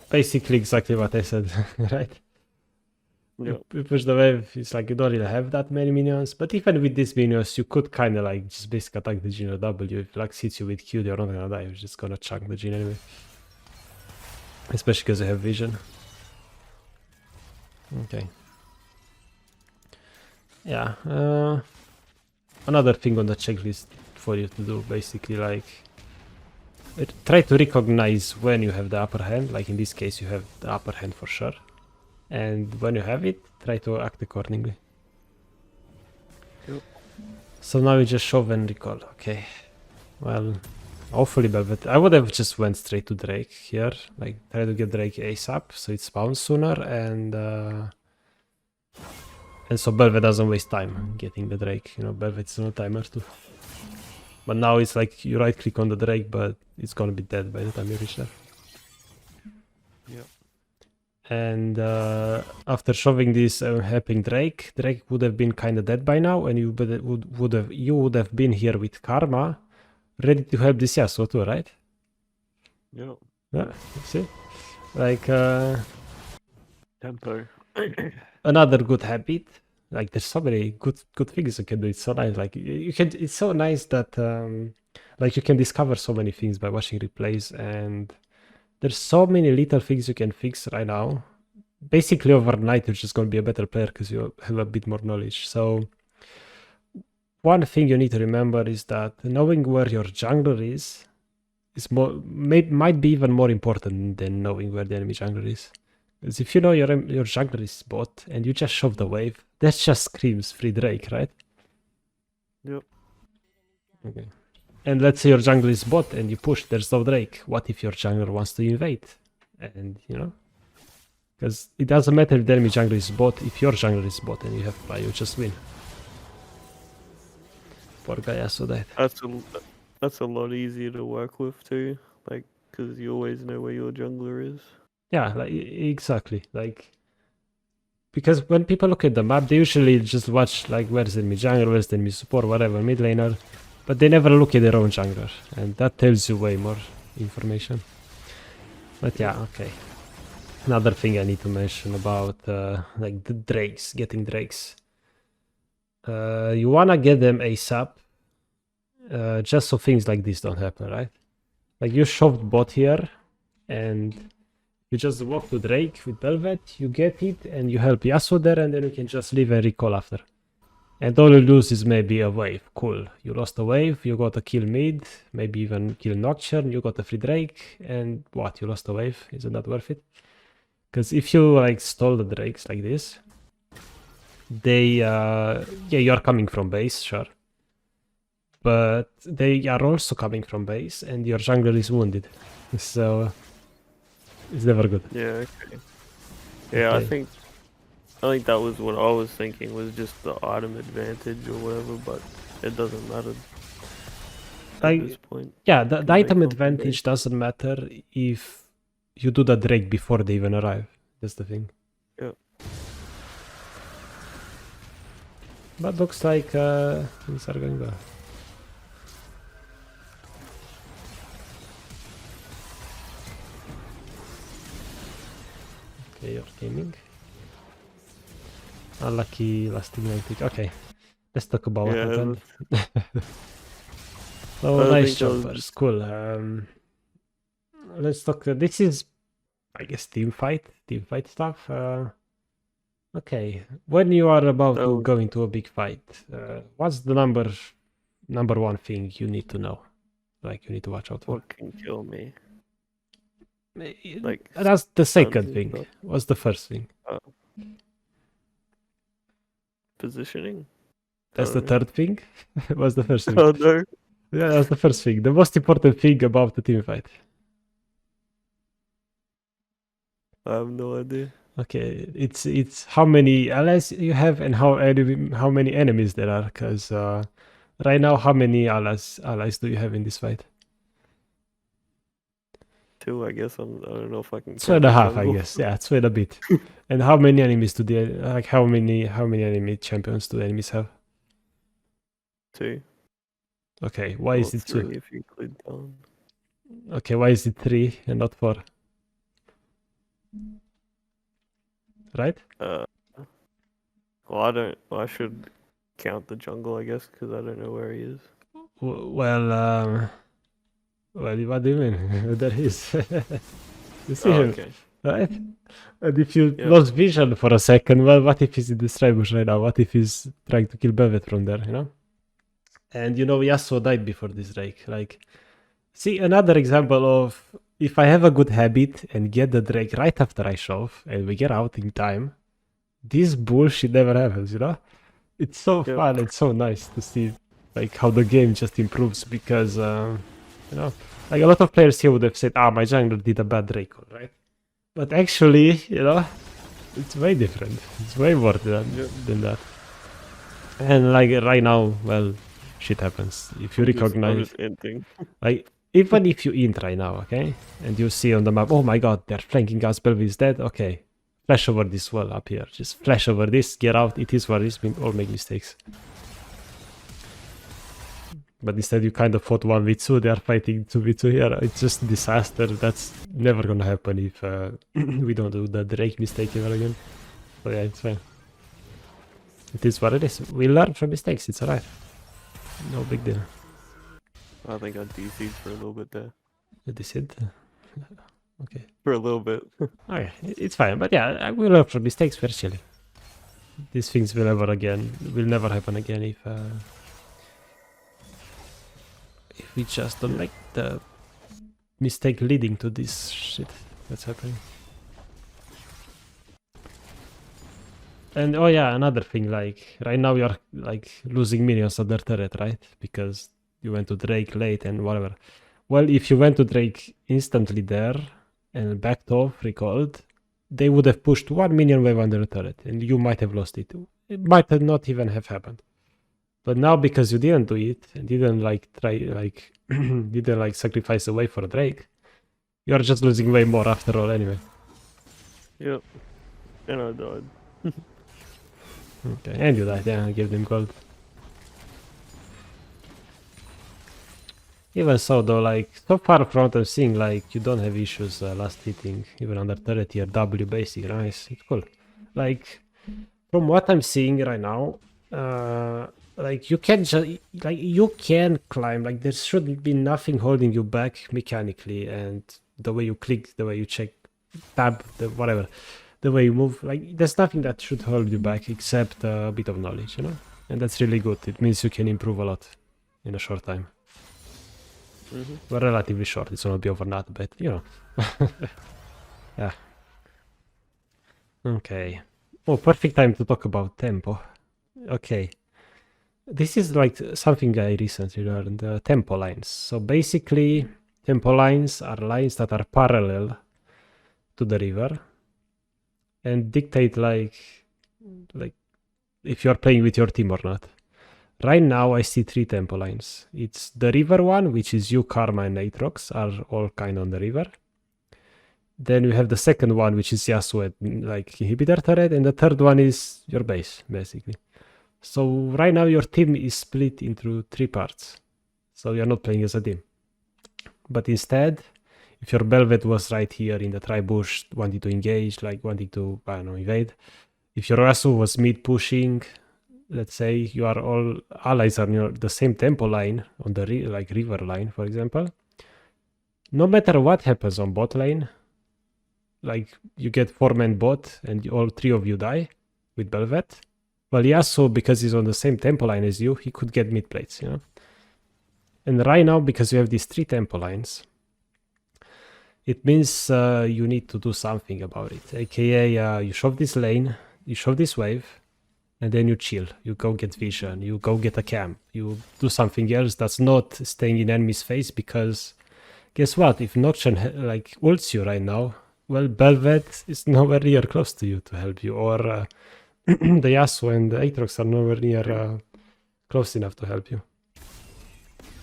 basically exactly what I said, right? Yep. You push the wave, it's like you don't really have that many minions, but even with these minions, you could kind of like just basically attack the Jhin or W. If Lux hits you with Q, they're not gonna die, you're just gonna chunk the Jhin anyway. Especially because they have vision. Okay. Yeah, another thing on the checklist for you to do, basically, like, try to recognize when you have the upper hand, like in this case you have the upper hand for sure. And when you have it, try to act accordingly. Yep. So now you just shove and recall. Okay. Well, hopefully Velvet. I would have just went straight to Drake here. Like, try to get Drake ASAP so it spawns sooner, and so Velvet doesn't waste time getting the Drake. You know, Velvet is on a timer too. But now it's like you right click on the Drake, but it's gonna be dead by the time you reach there. Yep. And after shoving this helping Drake would have been kind of dead by now, and you would have been here with Karma, ready to help this Yasuo too, right? Yep. Yeah, see, like Tempo. another good habit Like there's so many good things you can do. It's so nice. Like you can. It's so nice that like you can discover so many things by watching replays, and there's so many little things you can fix right now. Basically, overnight you're just gonna be a better player because you have a bit more knowledge. So one thing you need to remember is that knowing where your jungler is might be even more important than knowing where the enemy jungler is. Because if you know your jungler is bot and you just shove the wave, that just screams free Drake, right? Yep. Okay. And let's say your jungler is bot and you push, there's no Drake. What if your jungler wants to invade? And you know? Because it doesn't matter if the enemy jungler is bot, if your jungler is bot and you have fly, you just win. Poor guy also died. That's a lot easier to work with too, like, because you always know where your jungler is. Yeah, like, exactly. Like, because when people look at the map, they usually just watch like where's the enemy jungler, where's the enemy support, whatever, mid laner, but they never look at their own jungler, and that tells you way more information. But yeah, okay. Another thing I need to mention about like the drakes, getting drakes. You wanna get them ASAP, just so things like this don't happen, right? Like you shoved bot here, and you just walk to Drake with Velvet, you get it, and you help Yasuo there, and then you can just leave and recall after. And all you lose is maybe a wave. Cool. You lost a wave, you got a kill mid, maybe even kill Nocturne, you got a free Drake, and what? You lost a wave. Isn't that worth it? Because if you like stall the Drakes like this, they, yeah, you are coming from base, sure. But they are also coming from base, and your jungler is wounded. So it's never good. Yeah. Okay. Yeah, Okay. I think that was what I was thinking, was just the item advantage or whatever, but it doesn't matter at this point. Yeah, the they item come from advantage doesn't matter if you do the Drake before they even arrive. That's the thing. Yeah. But looks like things are going well. Okay, you're gaming. Unlucky last ignited. Okay, let's talk about what happened. Oh, nice job, first. Cool. Let's talk. This is, I guess, team fight stuff. Okay, when you are about to go into a big fight, what's the number one thing you need to know? Like you need to watch out for. What can kill me? Like that's the second thing. What's the first thing? Positioning. That's the third thing. What's the first thing? Oh no. Yeah, that's the first thing. The most important thing about the team fight. I have no idea. Okay, it's how many allies you have and how many enemies there are. Because right now, how many allies do you have in this fight? 2, I guess. I don't know if I can. 2.5, I guess. Yeah, 2 and a bit. And how many enemies do they like? How many enemy champions do the enemies have? 2. Okay, why is it 2? If you include down. Okay, why is it 3 and not 4? Right? Well, I should count the jungle, I guess, because I don't know where he is. Well, what do you mean? There he is. You see him, okay. right? And if you lost vision for a second, well, what if he's in this tribush right now? What if he's trying to kill Bevet from there, you know? And you know, Yasuo died before this Drake. Like, see, another example of if I have a good habit and get the Drake right after I shove and we get out in time, this bullshit never happens, you know? It's so fun and so nice to see like how the game just improves because, you know, like a lot of players here would have said, my jungler did a bad Drake, right? But actually, you know, it's way different. It's way more than that. And like right now, well, shit happens. If you recognize, like, even if you int right now, okay, and you see on the map, oh my god, they're flanking us, Belvy is dead, okay, flash over this wall up here, just flash over this, get out, it is what it is, we all make mistakes. But instead you kind of fought 1v2, they are fighting 2v2 here, it's just a disaster. That's never gonna happen if we don't do the Drake mistake ever again. So yeah, it's fine. It is what it is. We learn from mistakes, it's alright. No big deal. I think I DC'd for a little bit there. You decide? Okay. For a little bit. Okay, it's fine. But yeah, we learn from mistakes, we're chilling. These things will never happen again if we just don't make the mistake leading to this shit that's happening. And oh yeah, another thing, like right now you're like losing minions on their turret, right? Because you went to Drake late and whatever. Well, if you went to Drake instantly there and backed off, recalled, they would have pushed 1 minion wave under the turret and you might have lost it. It might have not even have happened. But now because you didn't do it and didn't like try like didn't like sacrifice a wave for a Drake, you're just losing way more after all anyway. Yep. And I died. Okay, and you died, yeah, I gave them gold. Even so though, like, so far from what I'm seeing, like, you don't have issues last hitting, even under turret tier W basic, nice, it's cool. Like, from what I'm seeing right now, like, you can just, like, you can climb, like, there should be nothing holding you back mechanically, and the way you click, the way you check, tab, the whatever, the way you move, like, there's nothing that should hold you back except a bit of knowledge, you know? And that's really good, it means you can improve a lot in a short time. Well, relatively short, it's gonna be overnight, but you know. Yeah. Okay. Oh, perfect time to talk about tempo. Okay. This is like something I recently learned, tempo lines. So basically, tempo lines are lines that are parallel to the river and dictate like if you're playing with your team or not. Right now, I see 3 tempo lines. It's the river one, which is you, Karma, and Aatrox are all kind on the river. Then we have the second one, which is Yasuo, like inhibitor turret, and the third one is your base, basically. So right now your team is split into 3 parts. So you're not playing as a team. But instead, if your Belvet was right here in the tri-bush, wanting to engage, like wanting to, I don't know, invade. If your Yasuo was mid pushing, let's say you are all allies are near the same tempo line on the river line, for example. No matter what happens on bot lane, like you get 4-man bot and all 3 of you die with Belvet. Well, Yasuo, because he's on the same tempo line as you, he could get mid plates, you know. And right now, because you have these 3 tempo lines, it means you need to do something about it. AKA, you shove this lane, you shove this wave, and then you chill, you go get vision, you go get a camp, you do something else that's not staying in enemy's face, because guess what, if Nocturne like ults you right now, well, Belvet is nowhere near close to you to help you, or the Yasuo and the Aatrox are nowhere near close enough to help you.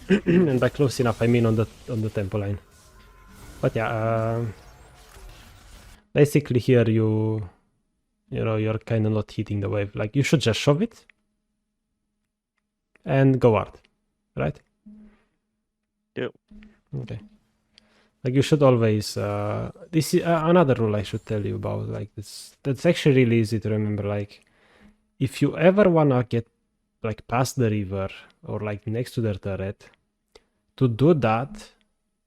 And by close enough, I mean on the tempo line. But yeah, basically here you know, you're kind of not hitting the wave. Like, you should just shove it and go hard, right? Yep. Okay. Like, you should always... this is another rule I should tell you about. Like, that's actually really easy to remember. Like, if you ever want to get, like, past the river or, like, next to their turret, to do that,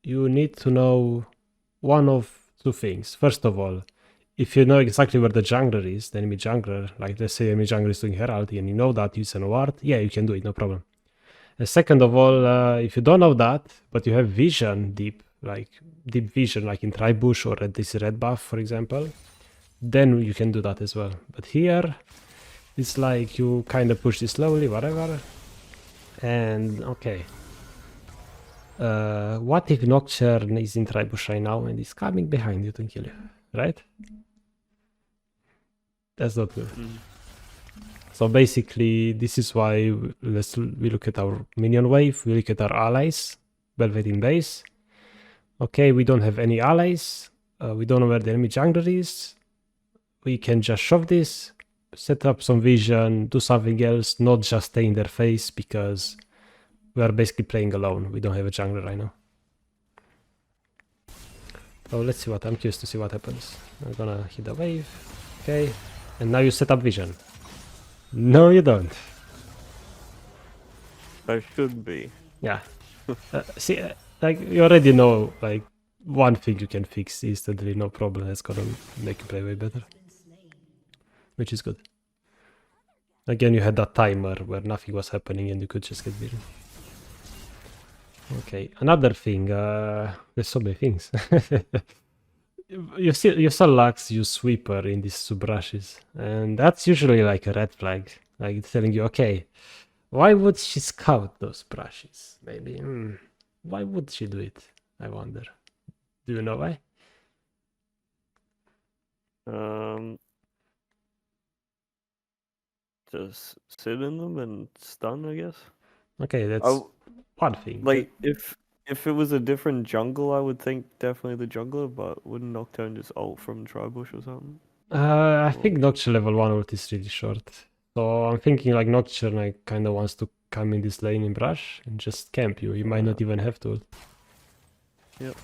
you need to know one of 2 things. First of all, if you know exactly where the jungler is, the enemy jungler, like let's say enemy jungler is doing heraldry and you know that, use an ward, yeah, you can do it, no problem. And second of all, if you don't know that, but you have vision, deep vision, like in tri-bush or this red buff, for example, then you can do that as well. But here, it's like you kind of push this slowly, whatever. And okay. What if Nocturne is in tri-bush right now and is coming behind you to kill you, right? That's not good. So basically, this is why we look at our minion wave, we look at our allies, Belvet in base. Okay, we don't have any allies, we don't know where the enemy jungler is. We can just shove this, set up some vision, do something else, not just stay in their face, because we are basically playing alone. We don't have a jungler right now. So let's see I'm curious to see what happens. I'm gonna hit the wave, okay. And now you set up vision. No, you don't. I should be. Yeah. See, like you already know, like one thing you can fix instantly, no problem. It's gonna make you play way better, which is good. Again, you had that timer where nothing was happening and you could just get beaten. Okay, another thing. There's so many things. You saw Lux use sweeper in these two brushes, and that's usually like a red flag. Like it's telling you, okay, why would she scout those brushes? Maybe. Why would she do it? I wonder. Do you know why? Just sit in them and stun, I guess. Okay, that's one thing. Like if it was a different jungle, I would think definitely the jungler, but wouldn't Nocturne just ult from Tribush or something? I think Nocturne level 1 ult is really short. So I'm thinking like Nocturne like kind of wants to come in this lane in brush and just camp you. You might not even have to ult. Yep.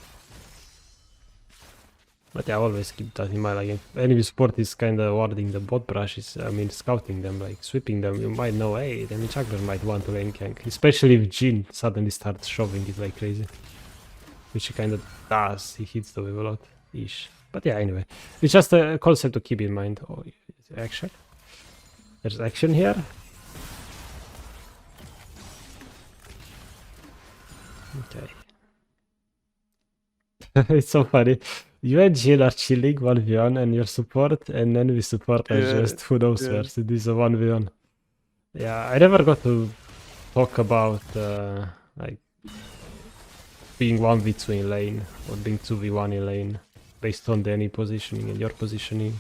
But yeah, always keep that in mind. Like if enemy support is kind of warding the bot brushes, I mean scouting them, like sweeping them, you might know, hey, the enemy juggler might want to lane gank. Especially if Jin suddenly starts shoving it like crazy. Which he kind of does, he hits the wave a lot, ish. But yeah, anyway, it's just a concept to keep in mind. Oh, action. There's action here. Okay. It's so funny. You and Jill are chilling 1v1 and your support and enemy support are just who knows where. So this is a 1v1. Yeah, I never got to talk about like being 1v2 in lane or being 2v1 in lane based on the enemy positioning and your positioning,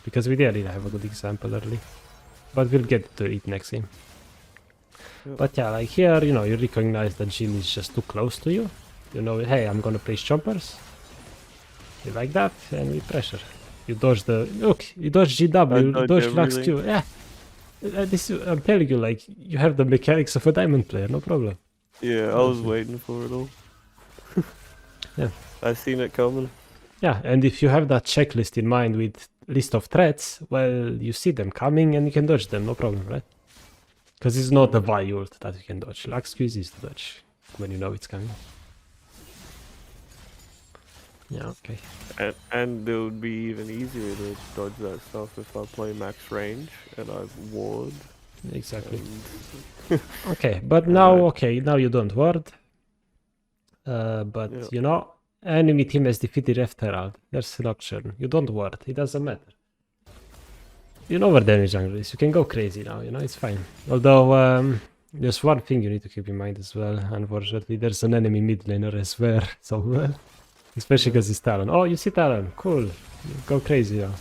because we didn't have a good example early. But we'll get to it next game. Yep. But yeah, like here, you know, you recognize that Jin is just too close to you. You know, hey, I'm gonna place chompers. You like that, and we pressure. You dodge the look. You dodge GW. You dodge Lux Q. Yeah, this I'm telling you, like you have the mechanics of a diamond player, no problem. Yeah, I was waiting for it all. Yeah, I seen it coming. Yeah, and if you have that checklist in mind with list of threats, well, you see them coming and you can dodge them, no problem, right? Because it's not a Vi ult that you can dodge. Lux Q is easy to dodge when you know it's coming. Yeah, okay. And it would be even easier to dodge that stuff if I play max range and I ward. Exactly. Okay, but now, now you don't ward. But yeah. you know, enemy team has defeated F Herald. There's Nocturne. You don't ward. It doesn't matter. You know where the enemy jungle is. You can go crazy now. You know it's fine. Although there's one thing you need to keep in mind as well. Unfortunately, there's an enemy mid laner as well. So especially because it's Talon. Oh, you see Talon. Cool. Go crazy now.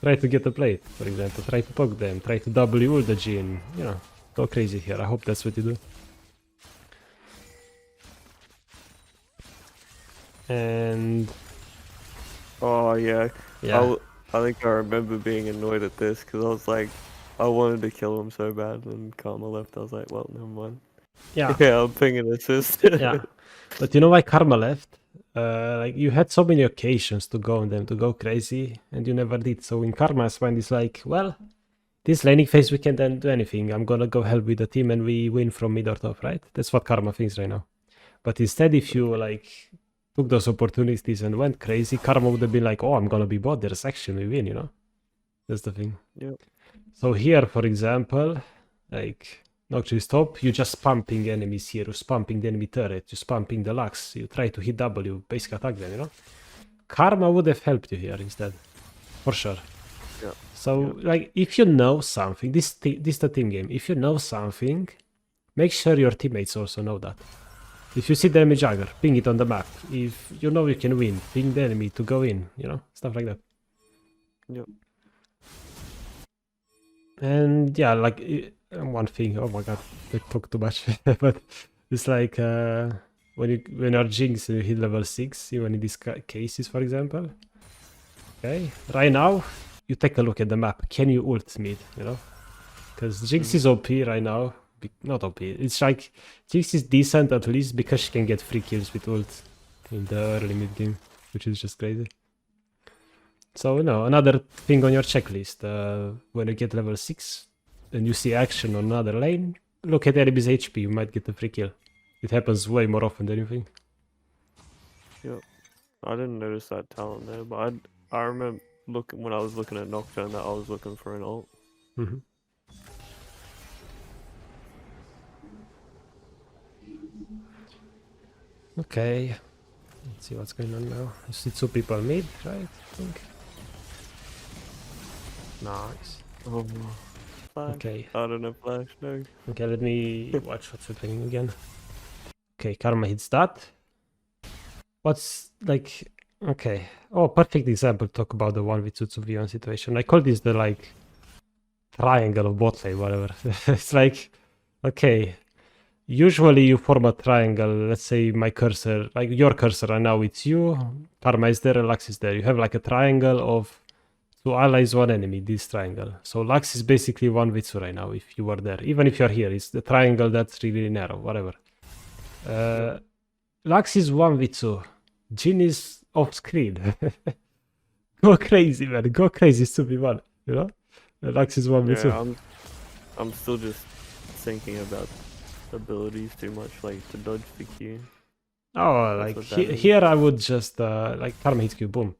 Try to get a plate, for example. Try to poke them. Try to W ult the Jin. You know, go crazy here. I hope that's what you do. And oh yeah. I think I remember being annoyed at this because I was like, I wanted to kill him so bad, and Karma left. I was like, well, never mind. Yeah. Yeah, I'm pinging assist. Yeah, but you know why Karma left? Like you had so many occasions to go on them, to go crazy, and you never did. So in Karma's mind, it's like, well, this laning phase we can't then do anything. I'm gonna go help with the team and we win from mid or top, right? That's what Karma thinks right now. But instead, if you like took those opportunities and went crazy, Karma would have been like, oh, I'm gonna be bot, there's action, we win, you know? That's the thing. Yeah. So here, for example, like Nocturne is top, you just pumping enemies here, you're pumping the enemy turret, you're pumping the Lux, you try to hit W, basically attack them, you know? Karma would have helped you here instead, for sure. Yeah. So, like, if you know something, this is the team game, if you know something, make sure your teammates also know that. If you see the enemy jugger, ping it on the map. If you know you can win, ping the enemy to go in, you know, stuff like that. Yep. And yeah, like one thing, oh my god, I talk too much, but it's like when you're jinx and you hit level 6, even in these cases, for example. Okay, right now, you take a look at the map. Can you ult mid, you know? Because jinx is OP right now. Not OP. It's like Jinx is decent at least because she can get free kills with ult in the early mid game, which is just crazy. So you know, another thing on your checklist when you get level 6, and you see action on another lane, look at enemy's HP, you might get a free kill. It happens way more often than you think. Yep. I didn't notice that talent there, but I remember when I was looking at Nocturne that I was looking for an ult. Mm-hmm. Okay, let's see what's going on now. You see 2 people mid, right? I think. Nice. Oh, flash. Okay. I don't know, flash, no. Okay, let me watch what's happening again. Okay, Karma hits that. What's like... Okay. Oh, perfect example to talk about the 1v2 2v1 situation. I call this the like triangle of bot lane, whatever. It's like, okay, usually you form a triangle. Let's say my cursor, like your cursor right now, it's you, Karma is there, and Lux is there. You have like a triangle of 2 allies, 1 enemy, this triangle. So Lux is basically 1v2 right now, if you were there. Even if you're here, it's the triangle that's really narrow, whatever. Lux is 1v2. Jin is off screen. Go crazy, man. Go crazy, it's 2v1, you know? Lux is 1v2. Yeah, I'm still just thinking about abilities too much, like to dodge the Q. Oh, like here I would just like Karma hits Q, boom.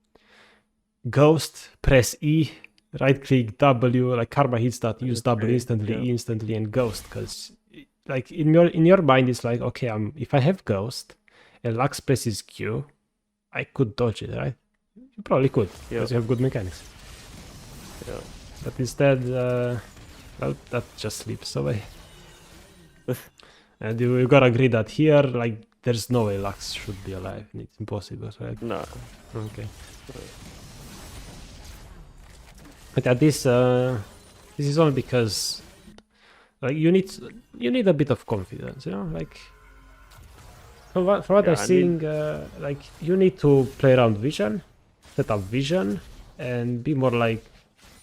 Ghost, press E, right click W, like Karma hits that, use W instantly, E instantly, and Ghost. Because like in your mind it's like, okay, if I have Ghost and Lux presses Q, I could dodge it, right? You probably could, because you have good mechanics. Yeah. But instead, well, that just slips away. And you gotta agree that here, like, there's no way Lux should be alive. It's impossible, right? No. Okay. But at this is only because, like, you need a bit of confidence, you know, like. From what I'm seeing, like, you need to play around vision, set up vision, and be more like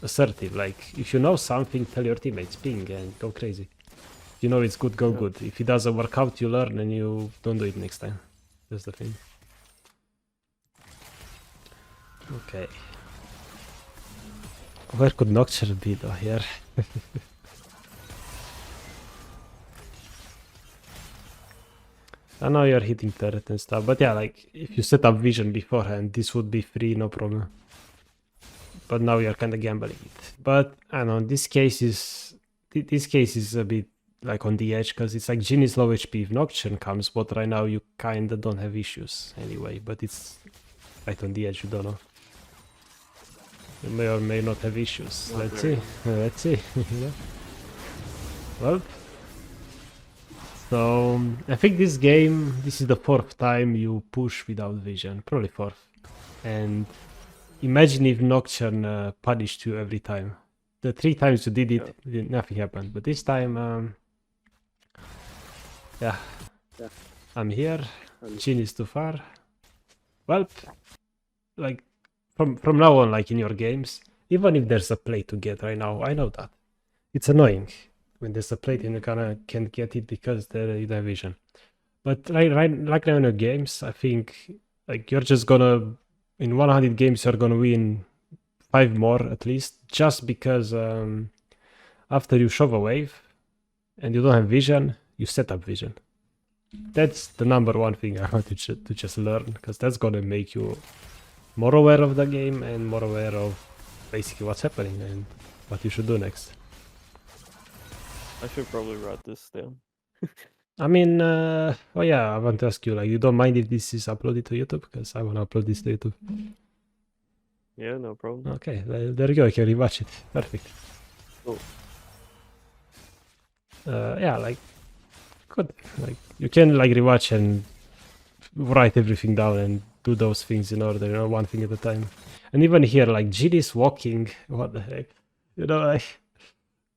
assertive. Like, if you know something, tell your teammates, ping, and go crazy. If you know it's good, go good. If it doesn't work out, you learn and you don't do it next time. That's the thing. Okay. Where could Nocturne be though? Here. I know you're hitting turret and stuff, but yeah, like, if you set up vision beforehand, this would be free, no problem. But now you're kind of gambling it. But I don't know, this case is a bit like on the edge, because it's like Jin is low HP. If Nocturne comes, but right now you kind of don't have issues anyway, but it's right on the edge, you don't know. You may or may not have issues. Let's see. Let's see. Yeah. Well, so I think this game, this is the 4th time you push without vision, probably 4th. And imagine if Nocturne punished you every time. The 3 times you did it, nothing happened. But this time, yeah, I'm here. Jin is too far. Well, like, from now on, like in your games, even if there's a plate to get right now, I know that. It's annoying when there's a plate and you can't get it because you don't have vision. But right now in your games, I think like you're just gonna, in 100 games, you're gonna win 5 more at least, just because after you shove a wave and you don't have vision, you set up vision. That's the #1 thing I want to just learn, because that's gonna make you more aware of the game and more aware of basically what's happening and what you should do next. I should probably write this down. I mean, oh yeah, I want to ask you, like, you don't mind if this is uploaded to YouTube? Because I want to upload this to YouTube. Yeah, no problem. Okay, there you go, you can rewatch it. Perfect. Cool. Yeah, like, good. Like, you can, like, rewatch and write everything down and do those things in order, you know, one thing at a time. And even here, like, Jin is walking, what the heck? You know, like,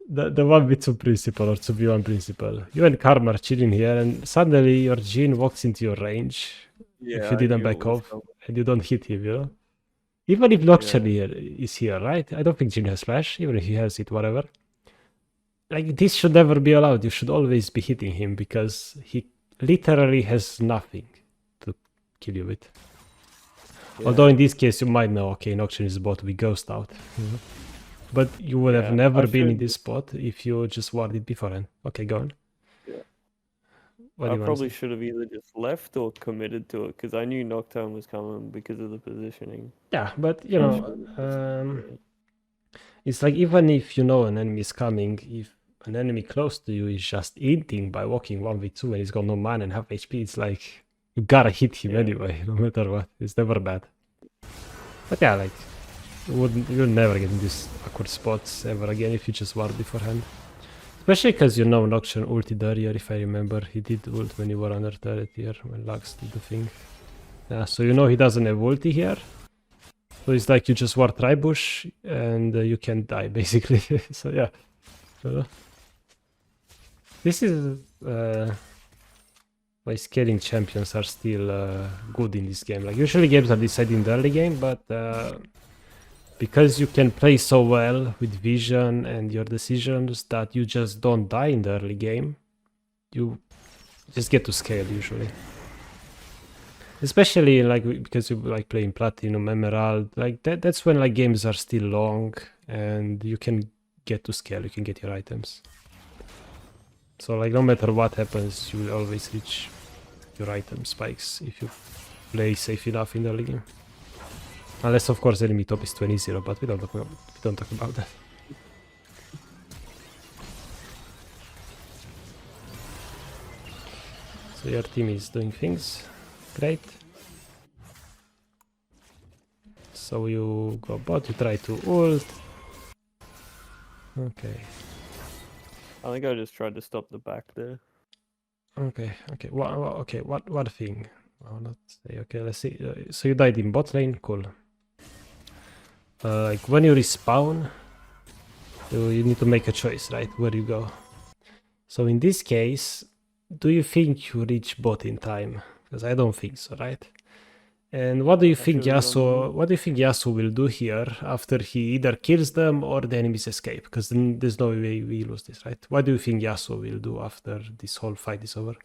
the 1v2 principle or 2v1 principle. You and Karma are chilling here, and suddenly your Jin walks into your range. Yeah, if you didn't back off, and you don't hit him, you know? Even if Nocturne is here, right? I don't think Jin has flash, even if he has it, whatever. Like, this should never be allowed. You should always be hitting him, because he literally has nothing to kill you with. Yeah. Although in this case you might know, okay, Nocturne is about to be ghost out. But you would have Yeah, never I been in should. this spot if you just warded beforehand. Okay, go on. Yeah. What do I you want to probably say? should have either just left or committed to it because I knew Nocturne was coming because of the positioning. Yeah, but you I know, should have just, it's like even if you know an enemy is coming, if an enemy close to you is just hinting by walking 1v2 and he's got no mana and half HP, it's like you gotta hit him Yeah. anyway, no matter what. It's never bad. But yeah, like you'll never get in these awkward spots ever again if you just ward beforehand. Especially because you know Nocturne ulted earlier, if I remember. He did ult when you were under turret here, when Lux did the thing. Yeah, so you know he doesn't have ulti here. So it's like you just ward Tribush and you can die, basically. So yeah. This is why scaling champions are still good in this game. Like usually games are decided in the early game, but because you can play so well with vision and your decisions that you just don't die in the early game, you just get to scale usually. Especially like because you like playing Platinum, Emerald, like that's when like games are still long and you can get to scale, you can get your items. So like no matter what happens, you will always reach your item spikes if you play safe enough in the early game. Unless of course enemy top is 20-0, but we don't talk about that. So your team is doing things. Great. So you go bot, you try to ult. Okay. I think I just tried to stop the back there. Okay. What thing? I'll not say. Okay, let's see. So you died in bot lane. Cool. Like when you respawn, you need to make a choice, right? Where you go. So in this case, do you think you reach bot in time? Because I don't think so, right? And what do you think Yasuo? What do you think Yasuo will do here after he either kills them or the enemies escape? Because then there's no way we lose this, right? What do you think Yasuo will do after this whole fight is over?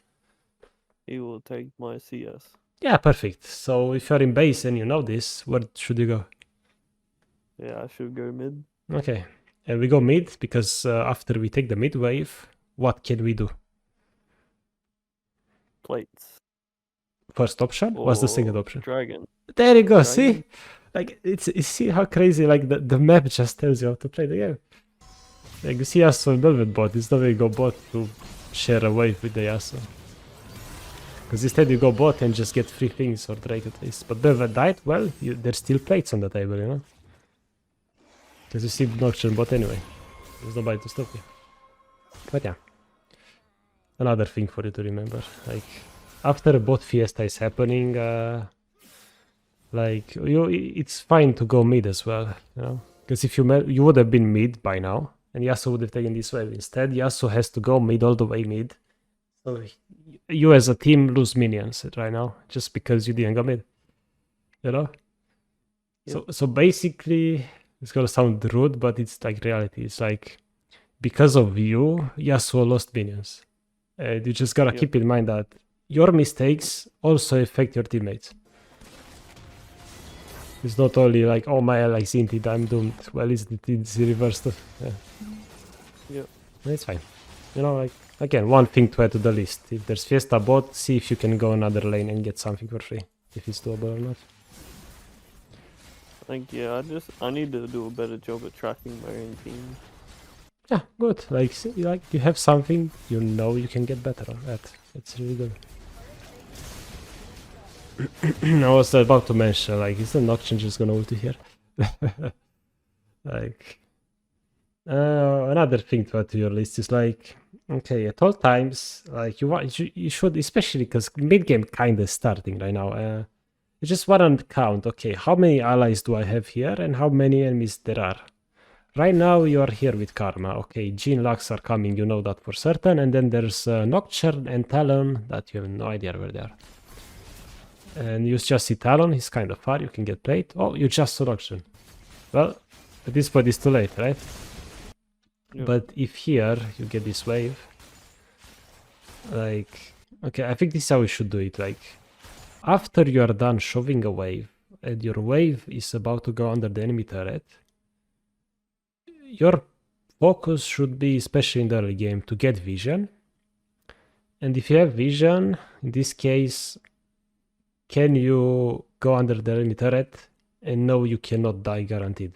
He will take my CS. Yeah, perfect. So if you're in base and you know this, where should you go? Yeah, I should go mid. Okay, and we go mid because after we take the mid wave, what can we do? Plates. First option? What's the second option? Dragon. There you go. Dragon. See, like see how crazy like the map just tells you how to play the game. Like you see Yasuo and Velvet bot. It's not way go bot to share a wave with the Yasuo. Because instead you go bot and just get free things or Drake at least. But Velvet died. Well, there's still plates on the table, you know. Because you see Nocturne bot anyway. There's nobody to stop you. But yeah, another thing for you to remember, like. After a bot fiesta is happening, like it's fine to go mid as well, you know, because if you would have been mid by now, and Yasuo would have taken this wave. Instead, Yasuo has to go mid all the way mid, so you as a team lose minions right now just because you didn't go mid, you know. Yep. So basically, it's gonna sound rude, but it's like reality. It's like because of you, Yasuo lost minions, and you just gotta keep in mind that. Your mistakes also affect your teammates. It's not only like, oh my ally's inted, I'm doomed. Well, it's the reverse stuff. Yeah. It's fine. You know, like, again, one thing to add to the list. If there's Fiesta bot, see if you can go another lane and get something for free. If it's doable or not. Like, yeah, I need to do a better job at tracking my own team. Yeah, good. Like you have something you know you can get better at. It's really good. I was about to mention, like, is the Nocturne just gonna ulti here? Like, another thing to add to your list is like, okay, at all times, like you should, especially because mid game kind of starting right now. You just want to count. Okay, how many allies do I have here, and how many enemies there are? Right now you are here with Karma. Okay, Jhin, Lux are coming, you know that for certain, and then there's Nocturne and Talon that you have no idea where they are. And you just see Talon, he's kind of far, you can get played. Oh, you just saw Nocturne. Well, at this point it's too late, right? Yep. But if here you get this wave, like, okay, I think this is how we should do it. Like, after you are done shoving a wave, and your wave is about to go under the enemy turret, your focus should be, especially in the early game, to get vision. And if you have vision, in this case, can you go under the enemy turret and know you cannot die guaranteed?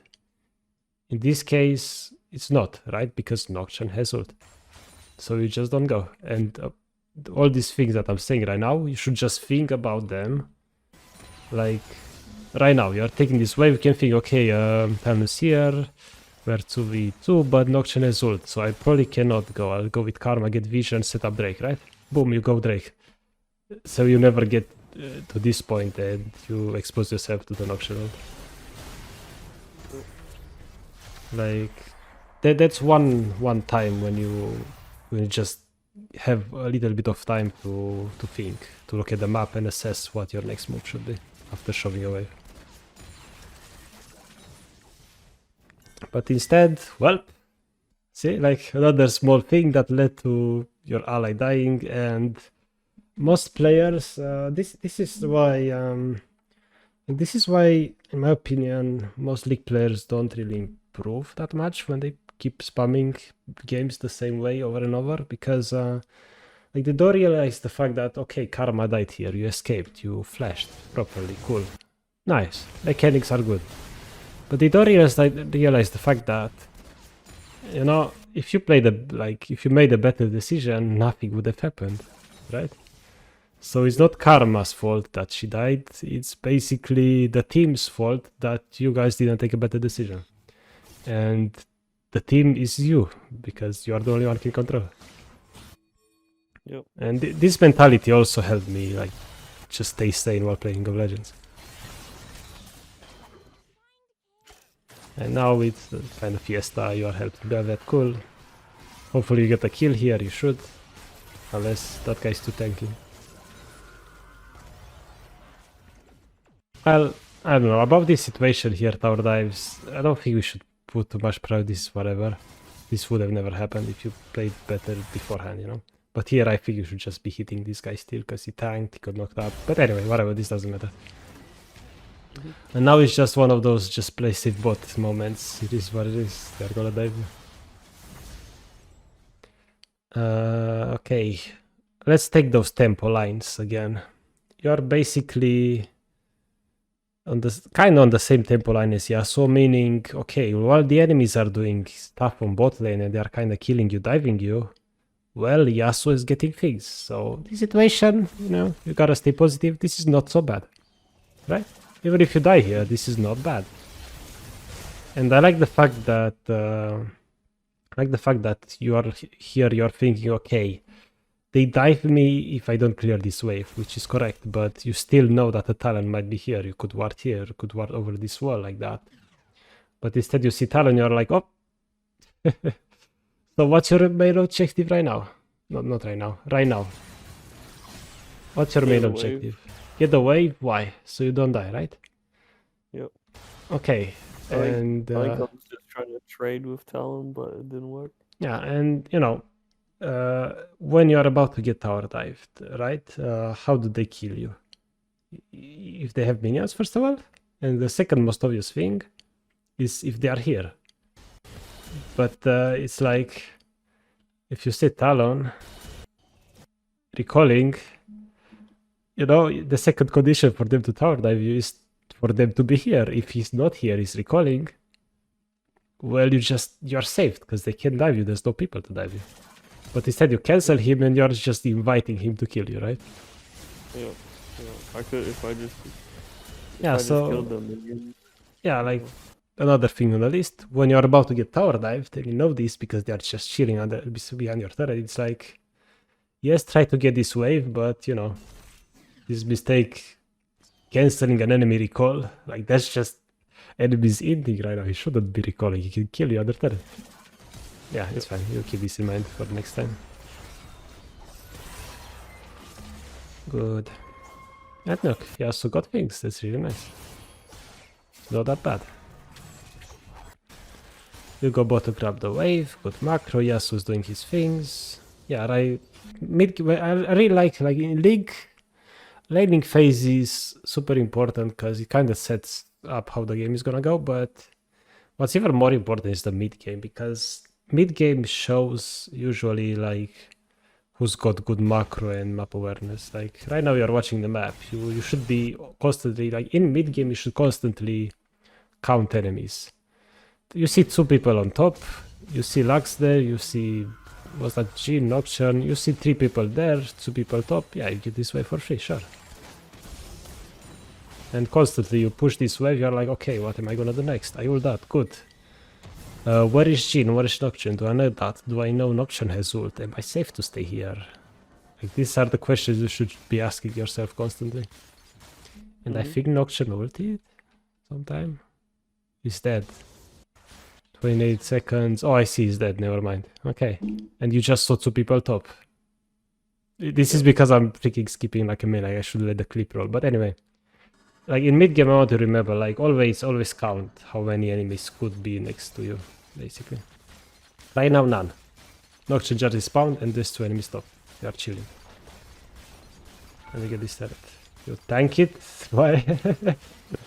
In this case, it's not, right? Because Nocturne has ult. So you just don't go. And all these things that I'm saying right now, you should just think about them. Like, right now, you're taking this wave, you can think, okay, Talon is here, we're 2v2, but Nocturne has ult, so I probably cannot go. I'll go with Karma, get vision, set up Drake, right? Boom, you go Drake. So you never get to this point and you expose yourself to the Nocturne ult. Like, that's one time when you just have a little bit of time to think, to look at the map and assess what your next move should be after shoving away. But instead, well, see, like another small thing that led to your ally dying, and most players, this is why, in my opinion, most League players don't really improve that much when they keep spamming games the same way over and over, because like they don't realize the fact that, okay, Karma died here, you escaped, you flashed properly, cool, nice, mechanics are good. But they don't realize the fact that, you know, if you if you made a better decision, nothing would have happened, right? So it's not Karma's fault that she died, it's basically the team's fault that you guys didn't take a better decision. And the team is you, because you are the only one who can control. Yep. And this mentality also helped me, like, just stay sane while playing League of Legends. And now with kind of Fiesta, you are helping Belvet, cool. Hopefully you get a kill here, you should. Unless that guy's too tanky. Well, I don't know, about this situation here, tower dives, I don't think we should put too much priority, whatever. This would have never happened if you played better beforehand, you know. But here I think you should just be hitting this guy still, because he tanked, he got knocked up. But anyway, whatever, this doesn't matter. And now it's just one of those just play safe bot moments. It is what it is. They're gonna dive. Okay. Let's take those tempo lines again. You're basically on the kind of on the same tempo line as Yasuo, meaning, okay, while the enemies are doing stuff on bot lane and they are kind of killing you, diving you, well, Yasuo is getting things. So the situation, you know, you gotta stay positive. This is not so bad, right? Even if you die here, this is not bad. And I like the fact that you are here, you're thinking, okay, they dive me if I don't clear this wave, which is correct, but you still know that a Talon might be here. You could ward here, you could ward over this wall like that. But instead you see Talon, you're like, oh. So what's your main objective right now? No, not right now. Right now. What's your main objective? Get the wave? Why? So you don't die, right? Yep. Okay. I and think I was just trying to trade with Talon, but it didn't work. Yeah, and you know, when you are about to get tower dived, right? How do they kill you? If they have minions, first of all, and the second most obvious thing is if they are here. But it's like if you say Talon recalling, you know, the second condition for them to tower dive you is for them to be here. If he's not here, he's recalling. Well, you're saved because they can't dive you. There's no people to dive you. But instead, you cancel him and you're just inviting him to kill you, right? Yeah. I could if I just. Yeah. Just killed them. Yeah, like another thing on the list. When you're about to get tower dived, and you know this because they are just chilling behind your turret. It's like, yes, try to get this wave, but you know, this mistake, canceling an enemy recall, like that's just enemy's inting right now. He shouldn't be recalling. He can kill you under turret. Yeah, it's fine. You'll keep this in mind for next time. Good. And look, he also got things. That's really nice. Not that bad. You go bot to grab the wave. Good macro. Yasuo's doing his things. Yeah, I really like in League, laning phase is super important because it kind of sets up how the game is gonna go. But What's even more important is the mid game, because mid game shows usually like who's got good macro and map awareness. Like right now you're watching the map, you should be constantly, like in mid game you should constantly count enemies. You see 2 people on top, you see Lux there, you see, was that G, Nocturne, you see 3 people there, 2 people top, yeah, you get this wave for free, sure. And constantly you push this wave, you're like, okay, what am I gonna do next? I ult that, good. Where is Jhin? Where is Nocturne? Do I know that? Do I know Nocturne has ult? Am I safe to stay here? Like, these are the questions you should be asking yourself constantly. And I think Nocturne ulted sometime. He's dead. 28 seconds. Oh, I see, he's dead. Never mind. Okay. And you just saw 2 people top. This is because I'm freaking skipping like a minute. I should let the clip roll. But anyway. Like in mid game, I want to remember, like always count how many enemies could be next to you, basically. Right now, none. Nocturne just respawned and there's 2 enemies top. They are chilling. Let me get this turret. You tank it? Why?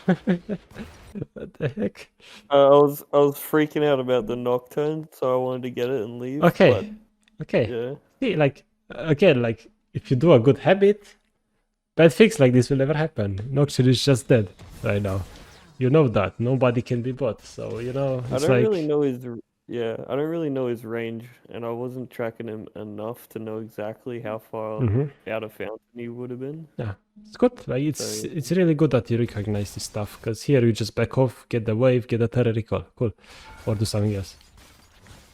What the heck? I was freaking out about the Nocturne, so I wanted to get it and leave. Okay. But, Okay. yeah. See, like again, like if you do a good habit, bad things like this will never happen. Nocturne is just dead right now. You know that. Nobody can be bot. So, you know, it's I don't like... really know his... Yeah, I don't really know his range, and I wasn't tracking him enough to know exactly how far out of fountain he would have been. Yeah, it's good. Like, it's really good that you recognize this stuff, because here you just back off, get the wave, get the turret recall. Cool. Or do something else.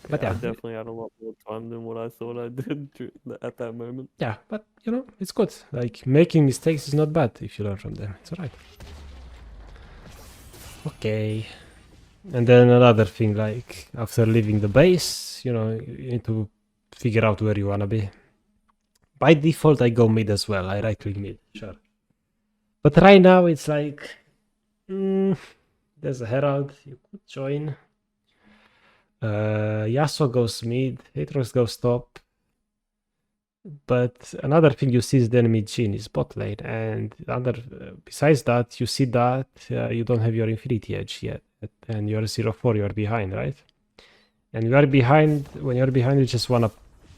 But yeah, I definitely had a lot more time than what I thought I did at that moment. Yeah, but you know, it's good. Like, making mistakes is not bad if you learn from them. It's alright. Okay. And then another thing, like, after leaving the base, you know, you need to figure out where you wanna be. By default, I go mid as well. I right-click mid, sure. But right now, it's like... there's a Herald, you could join. Yasuo goes mid, Aatrox goes top. But another thing you see is the enemy Jhin is bot lane, and besides that, you see that you don't have your Infinity Edge yet, and you're 0-4, you're behind, right? And you are behind. When you're behind, you just wanna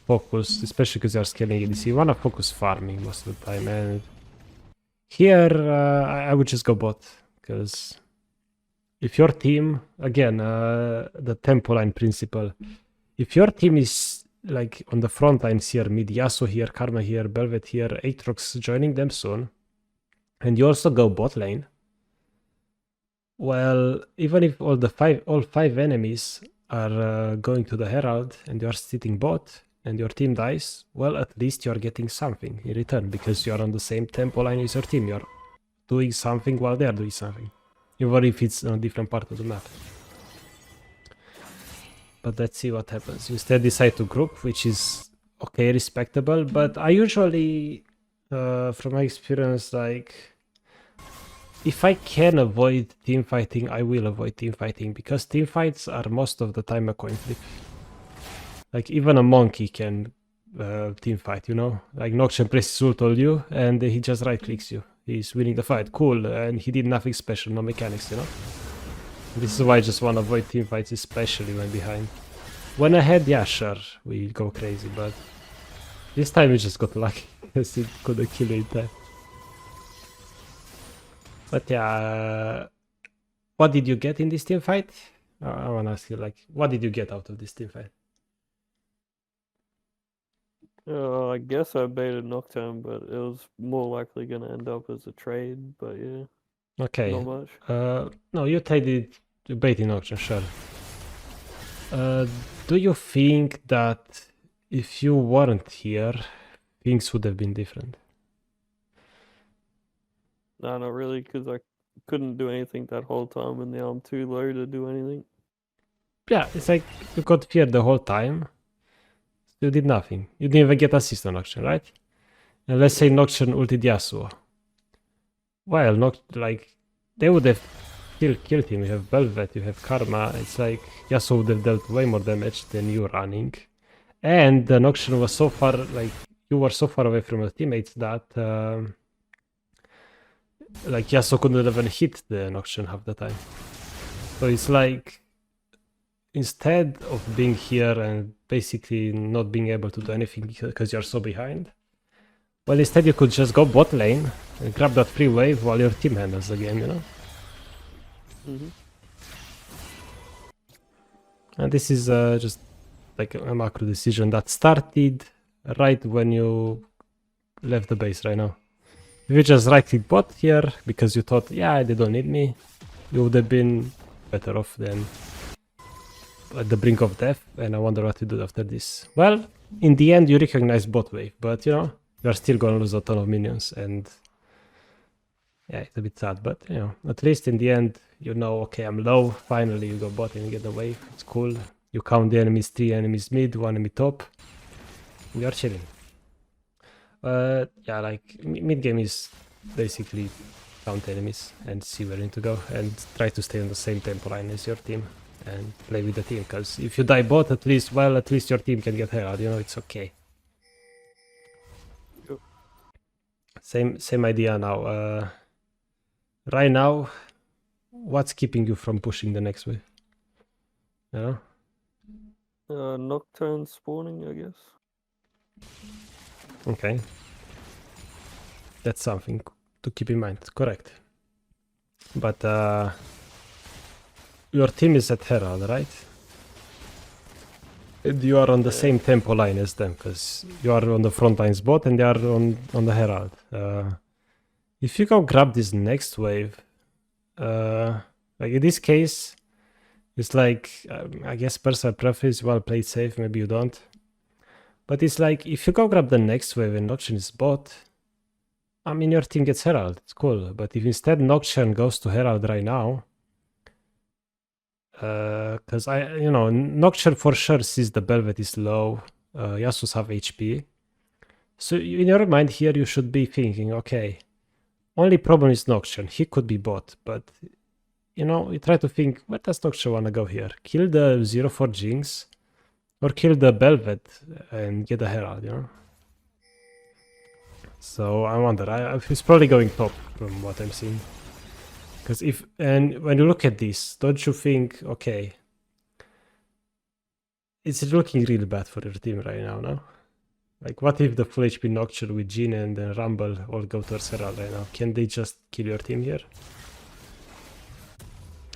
focus, especially because you're scaling ADC. You wanna focus farming most of the time, and here I would just go bot, because if your team, again, the tempo line principle, if your team is like on the front lines here, mid Yasuo here, Karma here, Belvet here, Aatrox joining them soon, and you also go bot lane, well, even if all 5 enemies are going to the Herald and you're sitting bot and your team dies, well, at least you're getting something in return, because you're on the same tempo line as your team. You're doing something while they're doing something, even if it's on a different part of the map. But let's see what happens. You instead decide to group, which is okay, respectable. But I usually, from my experience, like, if I can avoid team fighting, I will avoid team fighting, because team fights are most of the time a coin flip. Like, even a monkey can team fight, you know? Like, Nocturne presses ult on you, and he just right-clicks you. He's winning the fight, cool, and he did nothing special, no mechanics, you know? This is why I just want to avoid team fights, especially when behind. When ahead, yeah, sure, we go crazy, but this time we just got lucky, because it couldn't kill you in time. But yeah, what did you get in this team fight? I want to ask you, like, what did you get out of this team fight? I guess I baited Nocturne, but it was more likely going to end up as a trade, but yeah. Okay. Not much. No, you traded baiting Nocturne, sure. Do you think that if you weren't here, things would have been different? No, not really, because I couldn't do anything that whole time, and now I'm too low to do anything. Yeah, it's like you got fear the whole time. You did nothing. You didn't even get assist on Nocturne, right? And let's say Nocturne ulted Yasuo. Well, not like they would have killed him. You have Velvet, you have Karma. It's like Yasuo would have dealt way more damage than you running. And the Nocturne was so far, like, you were so far away from your teammates that like Yasuo couldn't even hit the Nocturne half the time. So it's like instead of being here and basically not being able to do anything because you're so behind, well, instead you could just go bot lane and grab that free wave while your team handles the game, you know? And this is just like a macro decision that started right when you left the base right now. If you just right-click bot here because you thought, yeah, they don't need me, you would have been better off than at the brink of death, and I wonder what to do after this. Well, in the end, you recognize bot wave, but you know, you're still gonna lose a ton of minions, and yeah, it's a bit sad, but you know, at least in the end, you know, okay, I'm low, finally you go bot and you get the wave, it's cool. You count the enemies, 3 enemies mid, 1 enemy top, you're chilling. Yeah, like, mid-game is basically count enemies and see where you need to go, and try to stay on the same tempo line as your team and play with the team, because if you die bot, at least your team can get Herald, you know, it's okay. Same idea now. Right now, what's keeping you from pushing the next wave? You know? Nocturne spawning, I guess. Okay. That's something to keep in mind, correct. But your team is at Herald, right? And you are on the same tempo line as them, because you are on the front lines bot and they are on the Herald. If you go grab this next wave, like in this case, it's like, I guess personal preference, well, play it safe, maybe you don't. But it's like, if you go grab the next wave and Nocturne is bot, I mean, your team gets Herald, it's cool. But if instead Nocturne goes to Herald right now, because you know, Nocturne for sure sees the Belvet is low, Yasuo's have HP. So in your mind here, you should be thinking, okay, only problem is Nocturne, he could be bot, but you know, you try to think, where does Nocturne want to go here? Kill the 0-4 Jinx, or kill the Belvet and get a Herald, you know? So I wonder, he's probably going top from what I'm seeing. Because when you look at this, don't you think, okay, it's looking really bad for your team right now, no? Like, what if the full HP Nocturne with Jhin and Rumble all go towards Herald right now? Can they just kill your team here?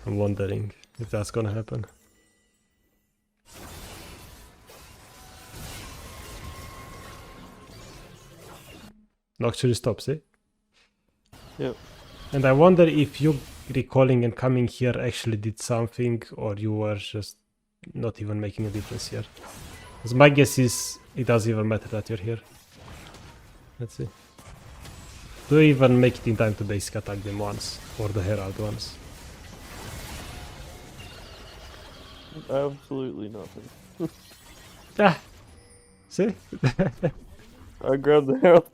I'm wondering if that's gonna happen. Nocturne is top, see? Yep. And I wonder if you recalling and coming here actually did something, or you were just not even making a difference here. Because my guess is it doesn't even matter that you're here. Let's see. Do you even make it in time to basic attack them once, or the Herald once? Absolutely nothing. Ah, see? I grabbed the Herald.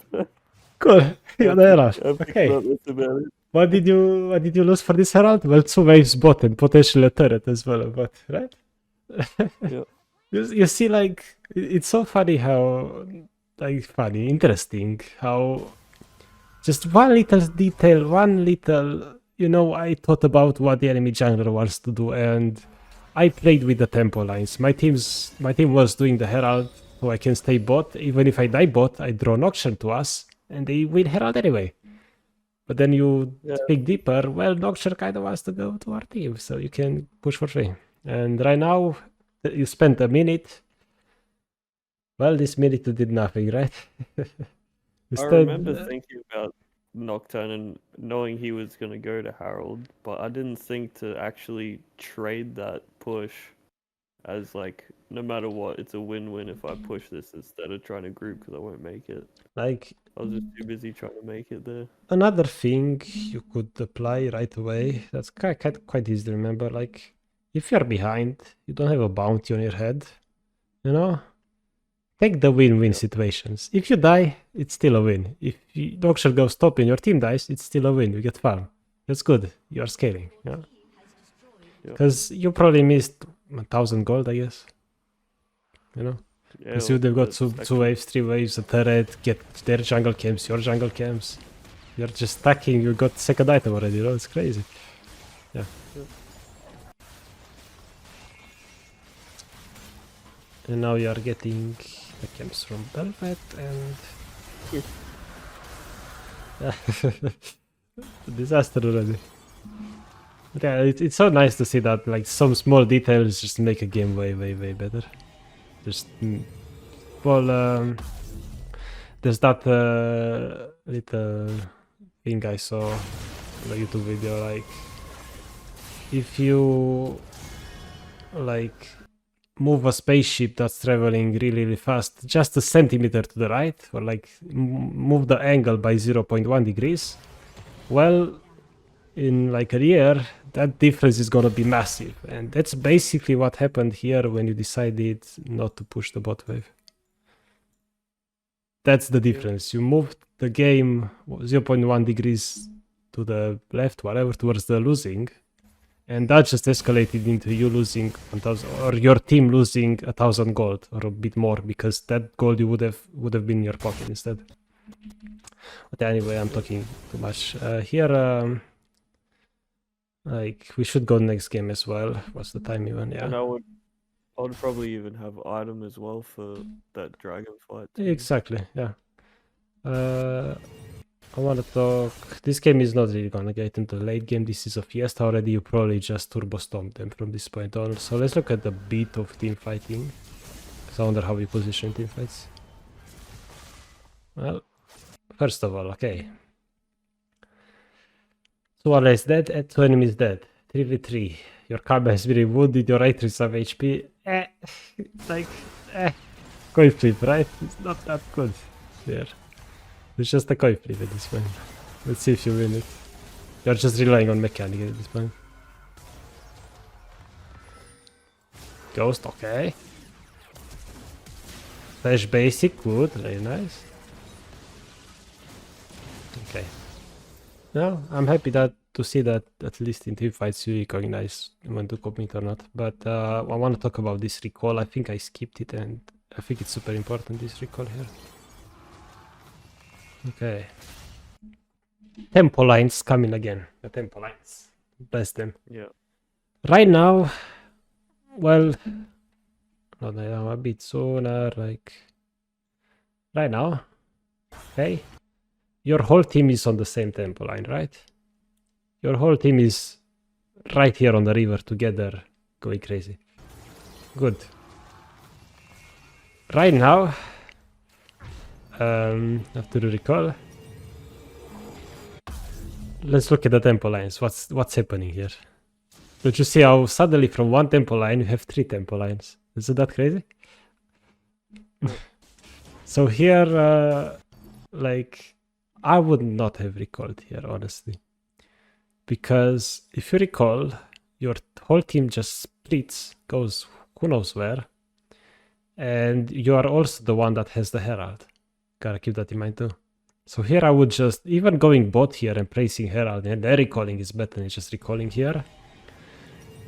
Cool, you're the Herald. Okay. That's about it. What did you lose for this Herald? Well, 2 waves bot and potentially a turret as well, but right? Yeah. You see, like, it's so funny how, like, interesting how just one little detail, one little, you know, I thought about what the enemy jungler wants to do, and I played with the tempo lines. My team was doing the Herald, so I can stay bot. Even if I die bot, I draw Nocturne to us, and they win Herald anyway. But then you speak deeper, well, Nocturne kind of wants to go to our team, so you can push for free. And right now, you spent a minute. Well, this minute you did nothing, right? I remember thinking about Nocturne and knowing he was going to go to Harold, but I didn't think to actually trade that push as like, no matter what, it's a win-win if I push this instead of trying to group because I won't make it. Like, I was just too busy trying to make it there. Another thing you could apply right away, that's quite easy to remember, like, if you're behind, you don't have a bounty on your head, you know? Take the win-win situations. If you die, it's still a win. If Nocturne goes top and your team dies, it's still a win. You get farm. That's good. You're scaling, yeah? Because you probably missed 1,000 gold, I guess. You know? Because they've got two waves, 3 waves, a turret, get their jungle camps, your jungle camps. You're just stacking, you got second item already, you know? It's crazy. Yeah. And now you are getting the camps from Velvet and... Disaster already. But yeah, it's so nice to see that like some small details just make a game way better. Just well, there's that little thing I saw in a YouTube video, like if you like move a spaceship that's traveling really fast just a centimeter to the right, or like move the angle by 0.1 degrees, well, in like a year that difference is gonna be massive, and that's basically what happened here when you decided not to push the bot wave. That's the difference. You moved the game 0.1 degrees to the left, whatever, towards the losing, and that just escalated into you losing 1,000, or your team losing 1,000 gold or a bit more, because that gold you would have been in your pocket instead. But anyway, I'm talking too much. Here, like we should go next game as well. What's the time even? Yeah. And I would probably even have item as well for that dragon fight. Too. Exactly. Yeah. I want to talk. This game is not really gonna get into the late game. This is a fiesta already. You probably just turbo stomp them from this point on. So let's look at the beat of team fighting. So I wonder how we position team fights. Well, first of all, okay. Two is dead and 2 enemies dead. 3v3. Your cab has been wounded. Your AQIRYS have HP. Coin flip, right? It's not that good. There. It's just a coin flip at this point. Let's see if you win it. You're just relying on mechanic at this point. Ghost, okay. Flash basic, good, very nice. Okay. No, I'm happy to see that at least in team fights you recognize when to commit or not. But I want to talk about this recall. I think I skipped it, and I think it's super important, this recall here. Okay. Tempo lines coming again. The tempo lines. Bless them. Yeah. Right now, well, not now, a bit sooner, like right now. Okay. Your whole team is on the same tempo line, right? Your whole team is right here on the river together, going crazy. Good. Right now, after the recall, let's look at the tempo lines. What's happening here? Don't you see how suddenly from one tempo line you have 3 tempo lines? Isn't that crazy? So here, like, I would not have recalled here, honestly. Because if you recall, your whole team just splits, goes who knows where. And you are also the one that has the Herald. Gotta keep that in mind too. So here I would just, even going bot here and placing Herald, and then recalling is better than just recalling here.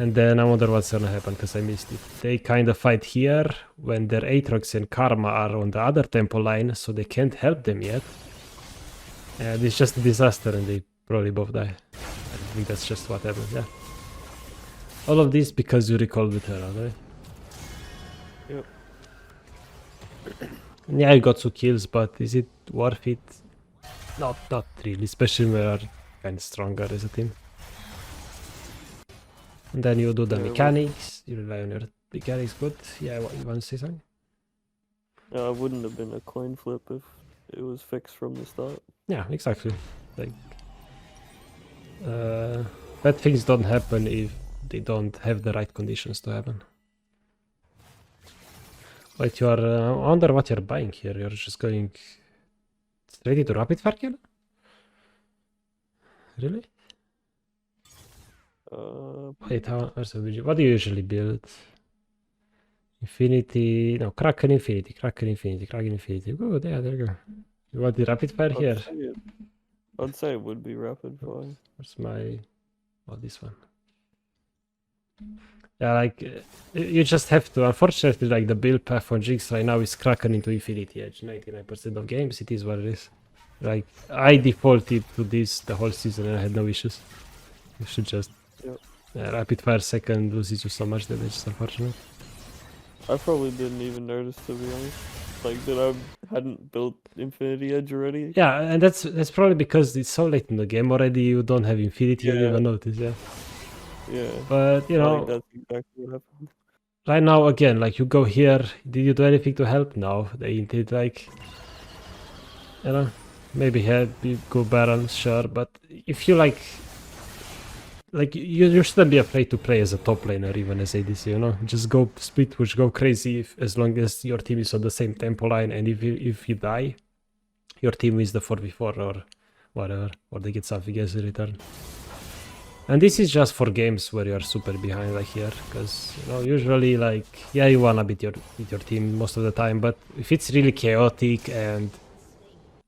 And then I wonder what's gonna happen, because I missed it. They kind of fight here when their Aatrox and Karma are on the other tempo line, so they can't help them yet. And it's just a disaster, and they probably both die. I think that's just what happened, yeah. All of this because you recalled with Herald, right? Yep. Yeah, you got 2 kills, but is it worth it? Not really, especially when we are kind of stronger as a team. And then you do the mechanics, you rely on your mechanics, good. Yeah, what, you want to say something? It wouldn't have been a coin flip if it was fixed from the start. Yeah, exactly. Like, bad things don't happen if they don't have the right conditions to happen. Wait, you are, I wonder what you're buying here. You're just going straight into rapid fire kill? Really? Wait, what do you usually build? Infinity, no, Kraken Infinity. Good, yeah, there you go. You want the rapid fire here? I'd say it would be rapid fire. Where's my, oh, this one. Yeah, like, you just have to, unfortunately, like, the build path on Jinx right now is Kraken into Infinity Edge. 99% of games, it is what it is. Like, I defaulted to this the whole season and I had no issues. You should just... Yep. Rapid fire second loses you so much damage, it's unfortunate. I probably didn't even notice, to be honest. Like that I hadn't built Infinity Edge already. Yeah, and that's probably because it's so late in the game already. You don't have Infinity and you Yeah. even notice. Yeah. Yeah. But you Like know, that's exactly what happened. right now again, like you go here. Did you do anything to help? No, they did. Like, you know, maybe had you go Baron, sure. But if you like you shouldn't be afraid to play as a top laner, even as ADC. You know, just go split push, go crazy. As long as your team is on the same tempo line, and if you die, your team is the 4v4 or whatever, or they get something else in return. And this is just for games where you are super behind, like here, because you know usually like yeah you wanna beat your team most of the time, but if it's really chaotic and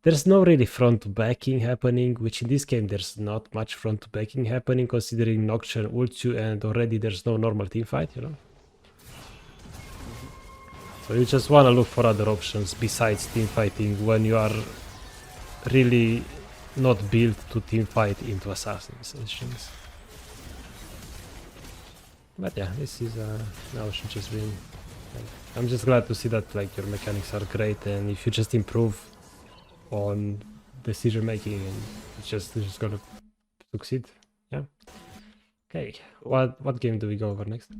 there's no really front to backing happening, which in this game there's not much front to backing happening, considering Nocturne ults you and already there's no normal team fight, you know. So you just wanna look for other options besides team fighting when you are really not built to team fight into assassins and things. But yeah, this is now should just win. I'm just glad to see that like your mechanics are great, and if you just improve on decision making, and it's just gonna succeed. Yeah. Okay. Cool. What game do we go over next?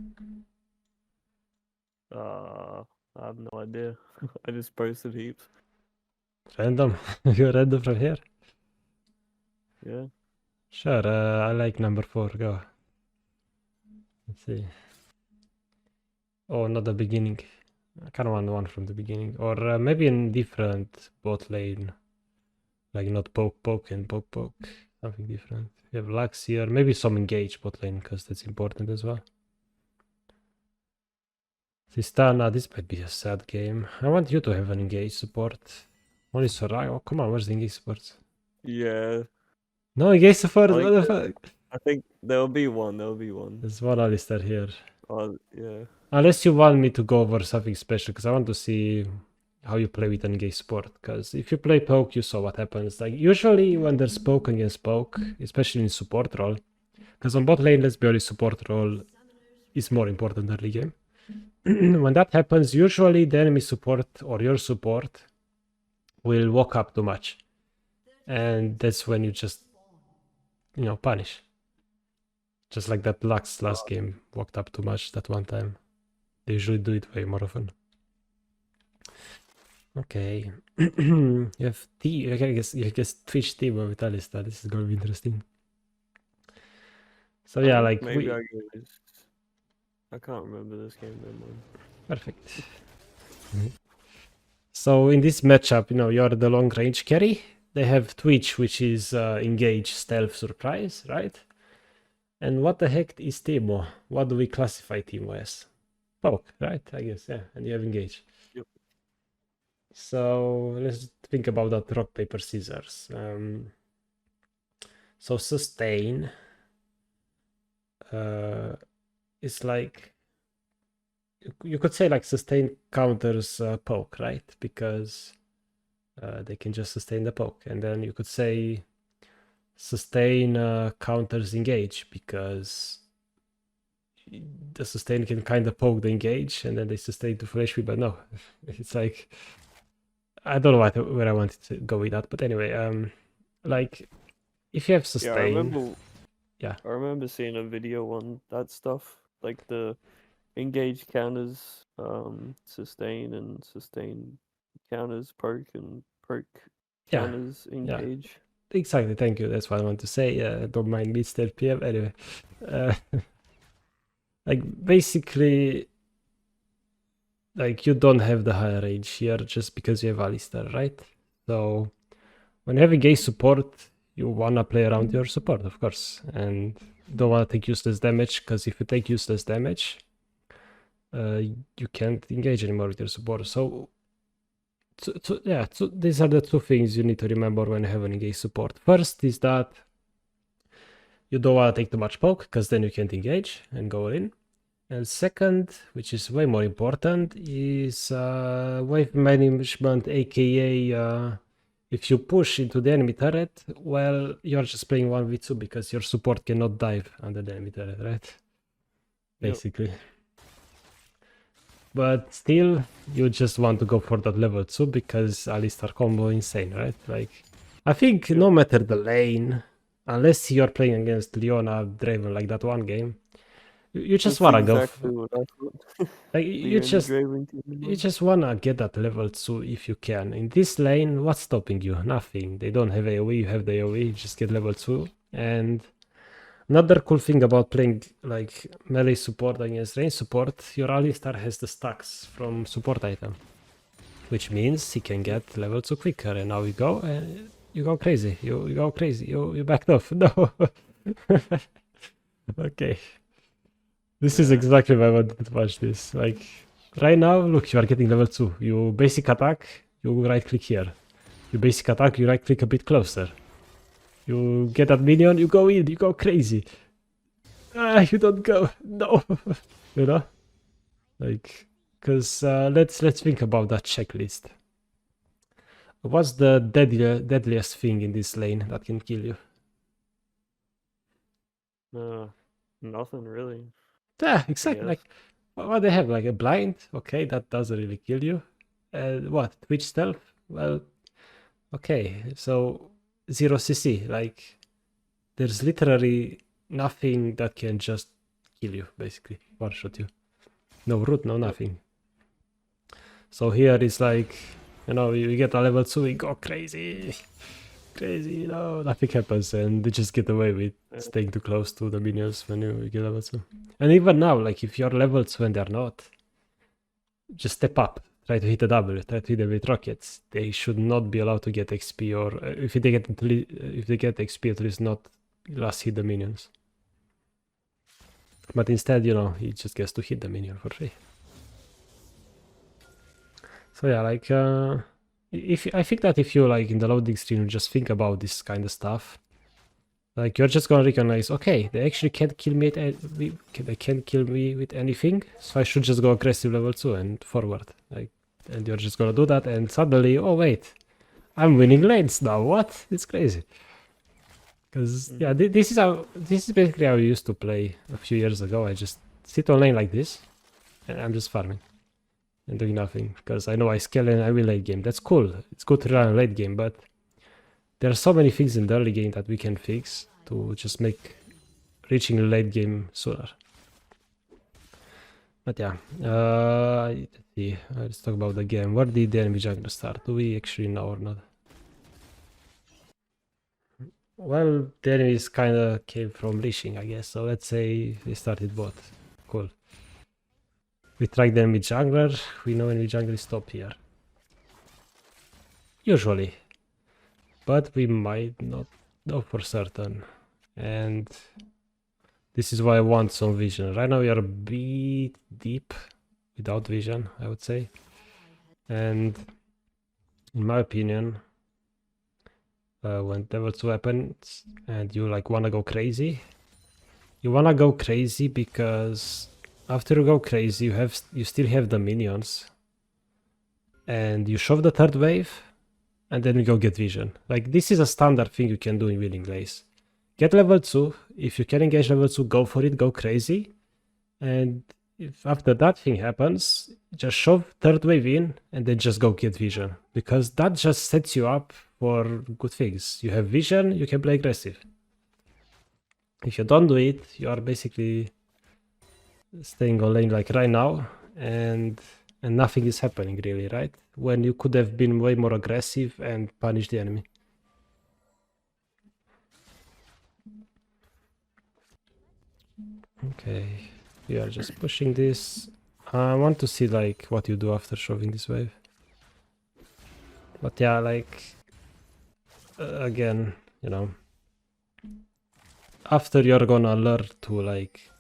I have no idea. I just posted heaps. Random. You're random from here. Yeah. Sure. I like number 4. Go. Let's see. Oh, not the beginning. I kind of want one from the beginning, or maybe in different bot lane, like not poke and poke, something different. We have Lux here, maybe some engage bot lane because that's important as well. Sistana, this might be a sad game. I want you to have an engage support. Only Soraya. Oh, come on, where's the engage support? Yeah. No engage support. I What think the fuck? I think there'll be one. There'll be one. There's one Alistar here. Oh yeah. Unless you want me to go over something special, because I want to see how you play with an engage support. Because if you play poke, you saw what happens. Like usually when there's poke against poke, especially in support role, because on bot lane, let's be honest, support role is more important early game. When that happens, usually the enemy support or your support will walk up too much, and that's when you just punish. Just like that Lux last game walked up too much that one time. They usually do it way more often. Okay. You have I guess Twitch team with Alistar. This is going to be interesting. So yeah, like maybe I can't remember this game that much. Perfect. So in this matchup, you're the long range carry. They have Twitch, which is engage, stealth, surprise, right? And what the heck is Teemo? What do we classify Teemo as? Poke, right? I guess, yeah. And you have engage. Yep. So let's think about that rock, paper, scissors. So sustain is like, you could say like sustain counters poke, right? Because they can just sustain the poke. And then you could say sustain counters engage, because the sustain can kind of poke the engage and then they sustain to full HP, but no, it's like, I don't know where I wanted to go with that, but anyway, like if you have sustain, I remember seeing a video on that stuff, like the engage counters, sustain and sustain counters, poke and poke counters engage. Yeah. Exactly, thank you. That's what I want to say. Don't mind me, still PM. Anyway, like basically, like you don't have the higher range here just because you have Alistar, right? So when you have engage support, you wanna play around your support, of course, and you don't wanna take useless damage, because if you take useless damage, you can't engage anymore with your support. So these are the two things you need to remember when you have an engage support. First is that you don't want to take too much poke, because then you can't engage and go in. And second, which is way more important, is wave management, aka if you push into the enemy turret, well, you're just playing 1v2 because your support cannot dive under the enemy turret, right? Basically. Yep. but still you just want to go for that level 2 because Alistar combo insane, right? Like, I think no matter the lane, unless you're playing against Leona Draven like that one game, you just wanna exactly go. what I thought. Like you Draven just wanna get that level 2 if you can. In this lane, what's stopping you? Nothing. They don't have AoE, you have the AoE, you just get level 2. And another cool thing about playing like melee support against range support, your Alistar has the stacks from support item, which means he can get level 2 quicker. And now you go and you go crazy. You go crazy. You backed off. No. Okay. This is exactly why I wanted to watch this. Like, right now, look, you are getting level 2. You basic attack, you right click here. You basic attack, you right click a bit closer. You get that minion, you go in, you go crazy. Ah, you don't go. No. You know? Like, because let's think about that checklist. What's the deadliest thing in this lane that can kill you? Nothing really. Yeah, exactly. Like, what they have, like a blind, okay, that doesn't really kill you. What, Twitch stealth? Well, okay, so 0 CC, like, there's literally nothing that can just kill you, basically, one shot you. No root, no nothing. So here it's like, you know, you get a level 2, we go crazy, you know, nothing happens, and they just get away with staying too close to the minions when you get level 2. And even now, like, if you're level 2 and they're not, just step up, try to hit a W, try to hit them with rockets. They should not be allowed to get XP, or if they get XP, at least not last hit the minions. But instead, you know, he just gets to hit the minion for free. So yeah, like, I think that if you, like, in the loading screen, you just think about this kind of stuff, like, you're just gonna recognize, okay, they actually can't kill me they can't kill me with anything, so I should just go aggressive level 2 and forward. Like, and you're just gonna do that, and suddenly, oh wait, I'm winning lanes now. What? It's crazy. Because yeah, this is basically how I used to play a few years ago. I just sit on lane like this, and I'm just farming and doing nothing, because I know I scale and I win late game. That's cool. It's good to run a late game, but there are so many things in the early game that we can fix to just make reaching the late game sooner. But yeah, let's see. Let's talk about the game. Where did the enemy jungler start? Do we actually know or not? Well, the enemies kind of came from leashing, I guess. So let's say they started bot. Cool. We track the enemy jungler. We know enemy jungler is top here. Usually. But we might not know for certain. And this is why I want some vision. Right now we are a bit deep without vision, I would say. And in my opinion, when level 2 happens and you like wanna go crazy, you wanna go crazy because after you go crazy, you still have the minions, and you shove the third wave, and then you go get vision. Like, this is a standard thing you can do in winning lanes. Get level 2. If you can engage level 2, go for it, go crazy. And if after that thing happens, just shove third wave in and then just go get vision. Because that just sets you up for good things. You have vision, you can play aggressive. If you don't do it, you are basically staying on lane like right now, and nothing is happening really, right? When you could have been way more aggressive and punish the enemy. Okay, we are just pushing this. I want to see like what you do after shoving this wave. But yeah, like, again, you know, after you're gonna learn to like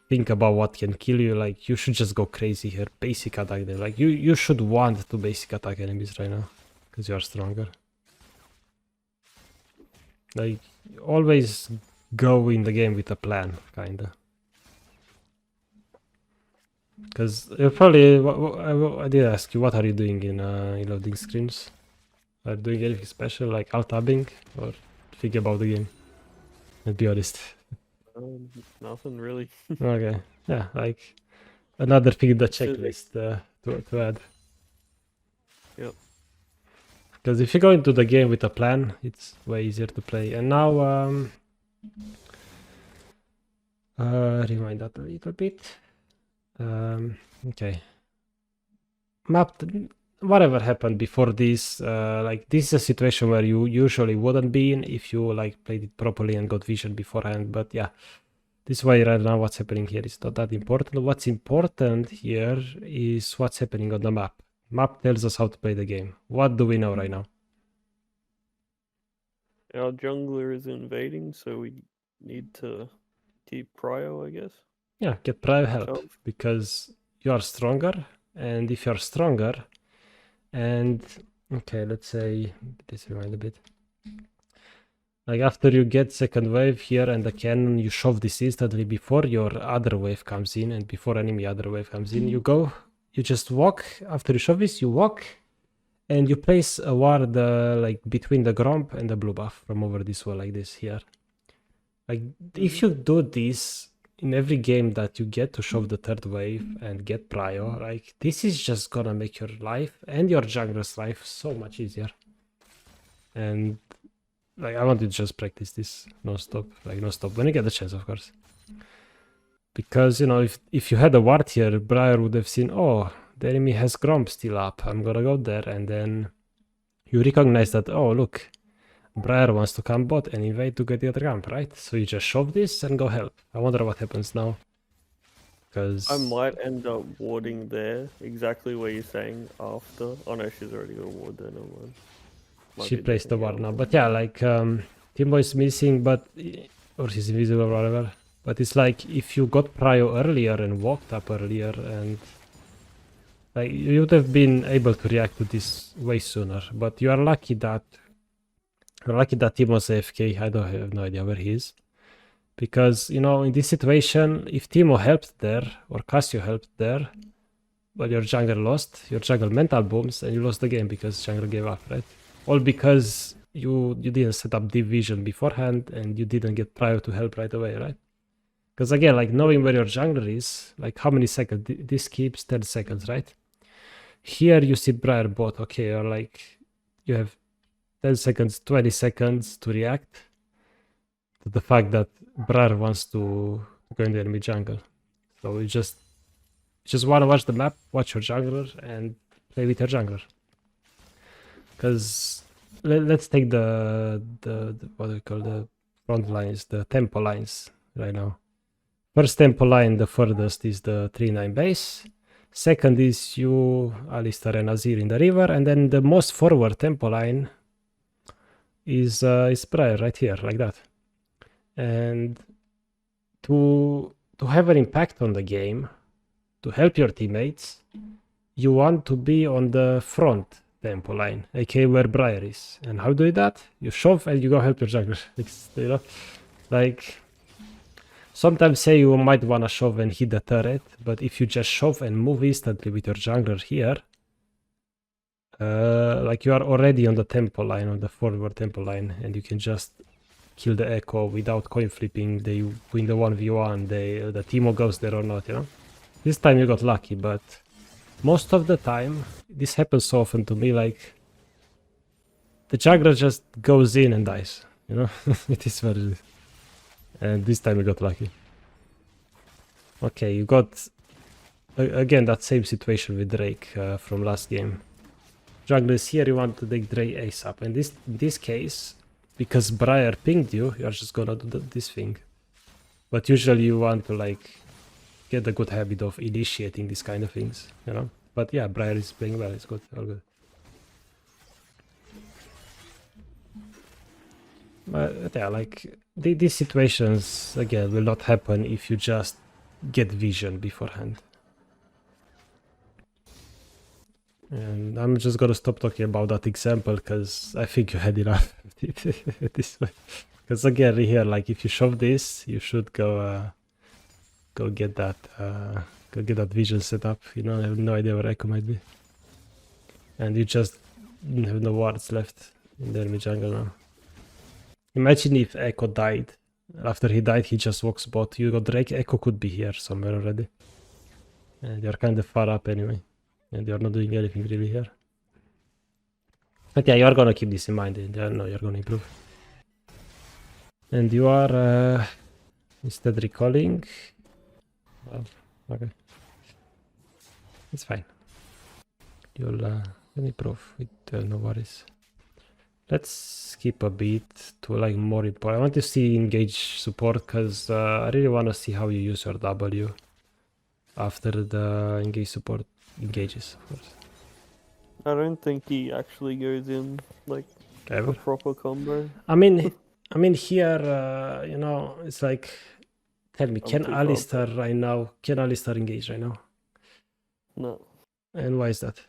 think about what can kill you, like, you should just go crazy here, basic attack them. Like, you should want to basic attack enemies right now because you are stronger. Like, always go in the game with a plan, kinda. Because probably I did ask you, what are you doing in loading screens? Are you doing anything special, like alt tabbing, or think about the game? And be honest. Nothing really. Okay, yeah, like, another thing in the Still, checklist to add. Yep. Because if you go into the game with a plan, it's way easier to play. And now, rewind that a little bit. Okay. Map, whatever happened before this, like this is a situation where you usually wouldn't be in if you like played it properly and got vision beforehand. But yeah, this way right now what's happening here is not that important. What's important here is what's happening on the map. Map tells us how to play the game. What do we know right now? Our jungler is invading, so we need to keep prio, I guess. Yeah, get prio help So, because you are stronger, and if you're stronger, and okay, let's say this rewind a bit. Like after you get second wave here and the cannon, you shove this instantly before your other wave comes in, and before enemy other wave comes in, you go, you just walk. After you shove this, you walk, and you place a ward like between the gromp and the blue buff from over this wall like this here. Like if you do this in every game that you get to shove the third wave and get prio, like this is just gonna make your life and your jungler's life so much easier. And like I want to just practice this non-stop, like non-stop when you get the chance, of course. Because you know, if you had a ward here, Briar would have seen, oh, the enemy has Gromp still up, I'm gonna go there, and then you recognize that, oh look, Briar wants to come bot and invade to get the other camp, right? So you just shove this and go help. I wonder what happens now. Because I might end up warding there, exactly where you're saying after. Oh no, she's already got a ward there, no one. She placed the ward now. But yeah, like Timo is missing, but or she's invisible or whatever. But it's like if you got prio earlier and walked up earlier, and like you would have been able to react to this way sooner. But you are lucky that Timo's AFK. I don't have no idea where he is. Because you know, in this situation, if Timo helped there or Casio helped there, well, your jungler lost, your jungle mental booms, and you lost the game because jungler gave up, right? All because you didn't set up deep vision beforehand and you didn't get prio to help right away, right? Because again, like knowing where your jungler is, like how many seconds, this keeps 10 seconds, right? Here you see Briar bot, okay, or like you have 10 seconds, 20 seconds to react to the fact that Briar wants to go in the enemy jungle. So you just want to watch the map, watch your jungler, and play with your jungler. Because let's take the what do we call the front lines, the tempo lines right now. First tempo line, the furthest is the 3-9 base. Second is you, Alistar and Azir in the river, and then the most forward tempo line is Briar right here, like that. And to have an impact on the game, to help your teammates, you want to be on the front tempo line, aka where Briar is. And how do you do that? You shove and you go help your jungler. It's, you know, like sometimes say you might want to shove and hit the turret, but if you just shove and move instantly with your jungler here, like you are already on the tempo line, on the forward tempo line, and you can just kill the echo without coin flipping. They win the 1v1, the Timo goes there or not, you know. This time you got lucky, but most of the time, this happens so often to me, like the jungler just goes in and dies, you know. It is what it is. And this time you got lucky. Okay, you got again that same situation with Drake from last game. Jungler is here, you want to take Drake ASAP, and in this case, because Briar pinged you, you're just gonna do this thing. But usually you want to like get a good habit of initiating these kind of things, you know. But yeah, Briar is playing well, it's good, all good. But yeah, like these situations again will not happen if you just get vision beforehand. And I'm just gonna stop talking about that example because I think you had enough this way. Because again, here, like if you shove this, you should go get that vision set up. You know, I have no idea where Echo might be, and you just have no wards left in the enemy jungle now. Imagine if Echo died. After he died, he just walks bot. You got Drake. Echo could be here somewhere already. And you're kind of far up anyway. And you're not doing anything really here. But yeah, you're gonna keep this in mind. And no, you're gonna improve. And you are instead recalling. Well, okay. It's fine. You'll improve with no worries. Let's skip a bit to like more important. I want to see engage support because I really want to see how you use your W after the engage support engages, of course. I don't think he actually goes in like Ever. a proper combo. I mean here, you know, it's like, tell me, can Alistair right now? Can Alistair engage right now? No. And why is that?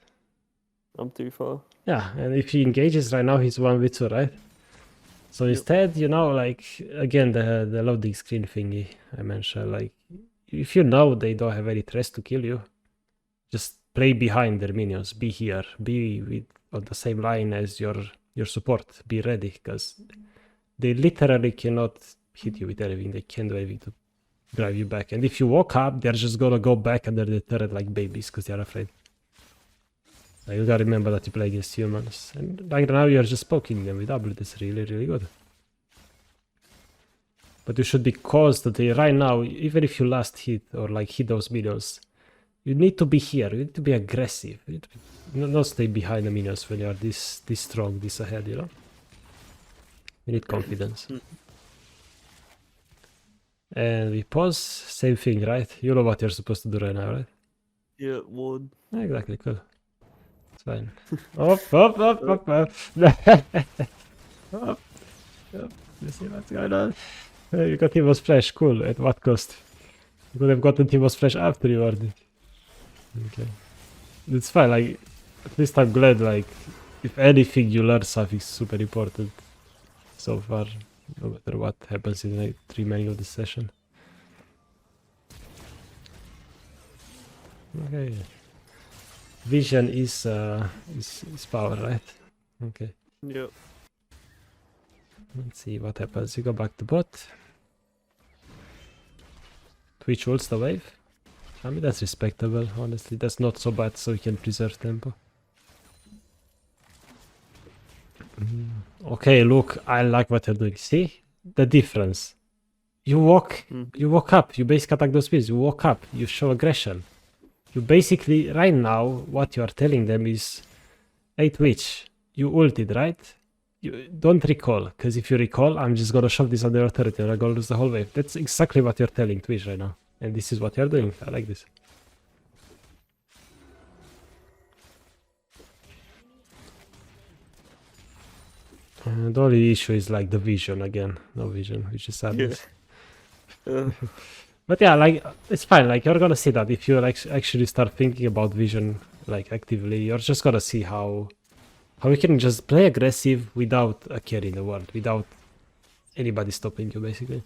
I'm too far. Yeah, and if he engages right now, he's 1v2, right? So instead, you know, like, again, the loading screen thingy I mentioned, like, if you know they don't have any threats to kill you, just play behind their minions, be here, be on the same line as your support, be ready, because they literally cannot hit you with anything, they can't do anything to drive you back. And if you walk up, they're just gonna go back under the turret like babies, because they're afraid. Like, you gotta remember that you play against humans, and like now you're just poking them with W. That's really, really good. But you should be caused that right now, even if you last hit or like hit those minions, you need to be here. You need to be aggressive. You need to be, not stay behind the minions when you are this strong, this ahead. You know. You need confidence. And we pause. Same thing, right? You know what you're supposed to do right now, right? Yeah, would. Exactly. Cool. It's fine. Up. Up. Let's see what's going on. You got Team Splash. Cool. At what cost? You could have gotten Team Splash after you already. Okay. It's fine. Like, at least I'm glad. Like, if anything, you learn something super important so far. No matter what happens in the remaining of the session. Okay. Vision is power, right? Okay. Yep. Let's see what happens. You go back to bot. Twitch holds the wave. I mean, that's respectable, honestly. That's not so bad, so you can preserve tempo. Okay, look, I like what you're doing. See the difference? You walk up, you basically attack those speeds, you walk up, you show aggression. You basically, right now, what you are telling them is, hey Twitch, you ulted, right? You don't recall, because if you recall, I'm just gonna shove this on the turret and I'm gonna lose the whole wave. That's exactly what you're telling Twitch right now. And this is what you're doing. I like this. The only issue is like the vision again. No vision, which is sadness. Yeah. But yeah, like, it's fine. Like, you're gonna see that if you like actually start thinking about vision like actively, you're just gonna see how you can just play aggressive without a carry in the world, without anybody stopping you, basically.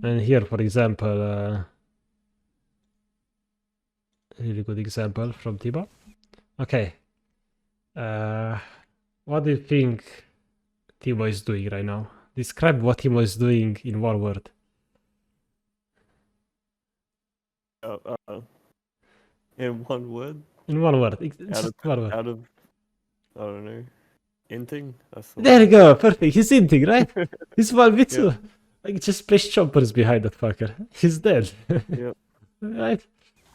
And here, for example, a really good example from Tiba. Okay. What do you think Timo is doing right now? Describe what Timo is doing in one word. In one word? In one word. Just one word. Out of, I don't know, inting? There you go, perfect. He's inting, right? He's 1v2. Yeah. Like, just place choppers behind that fucker. He's dead. Yep. Right?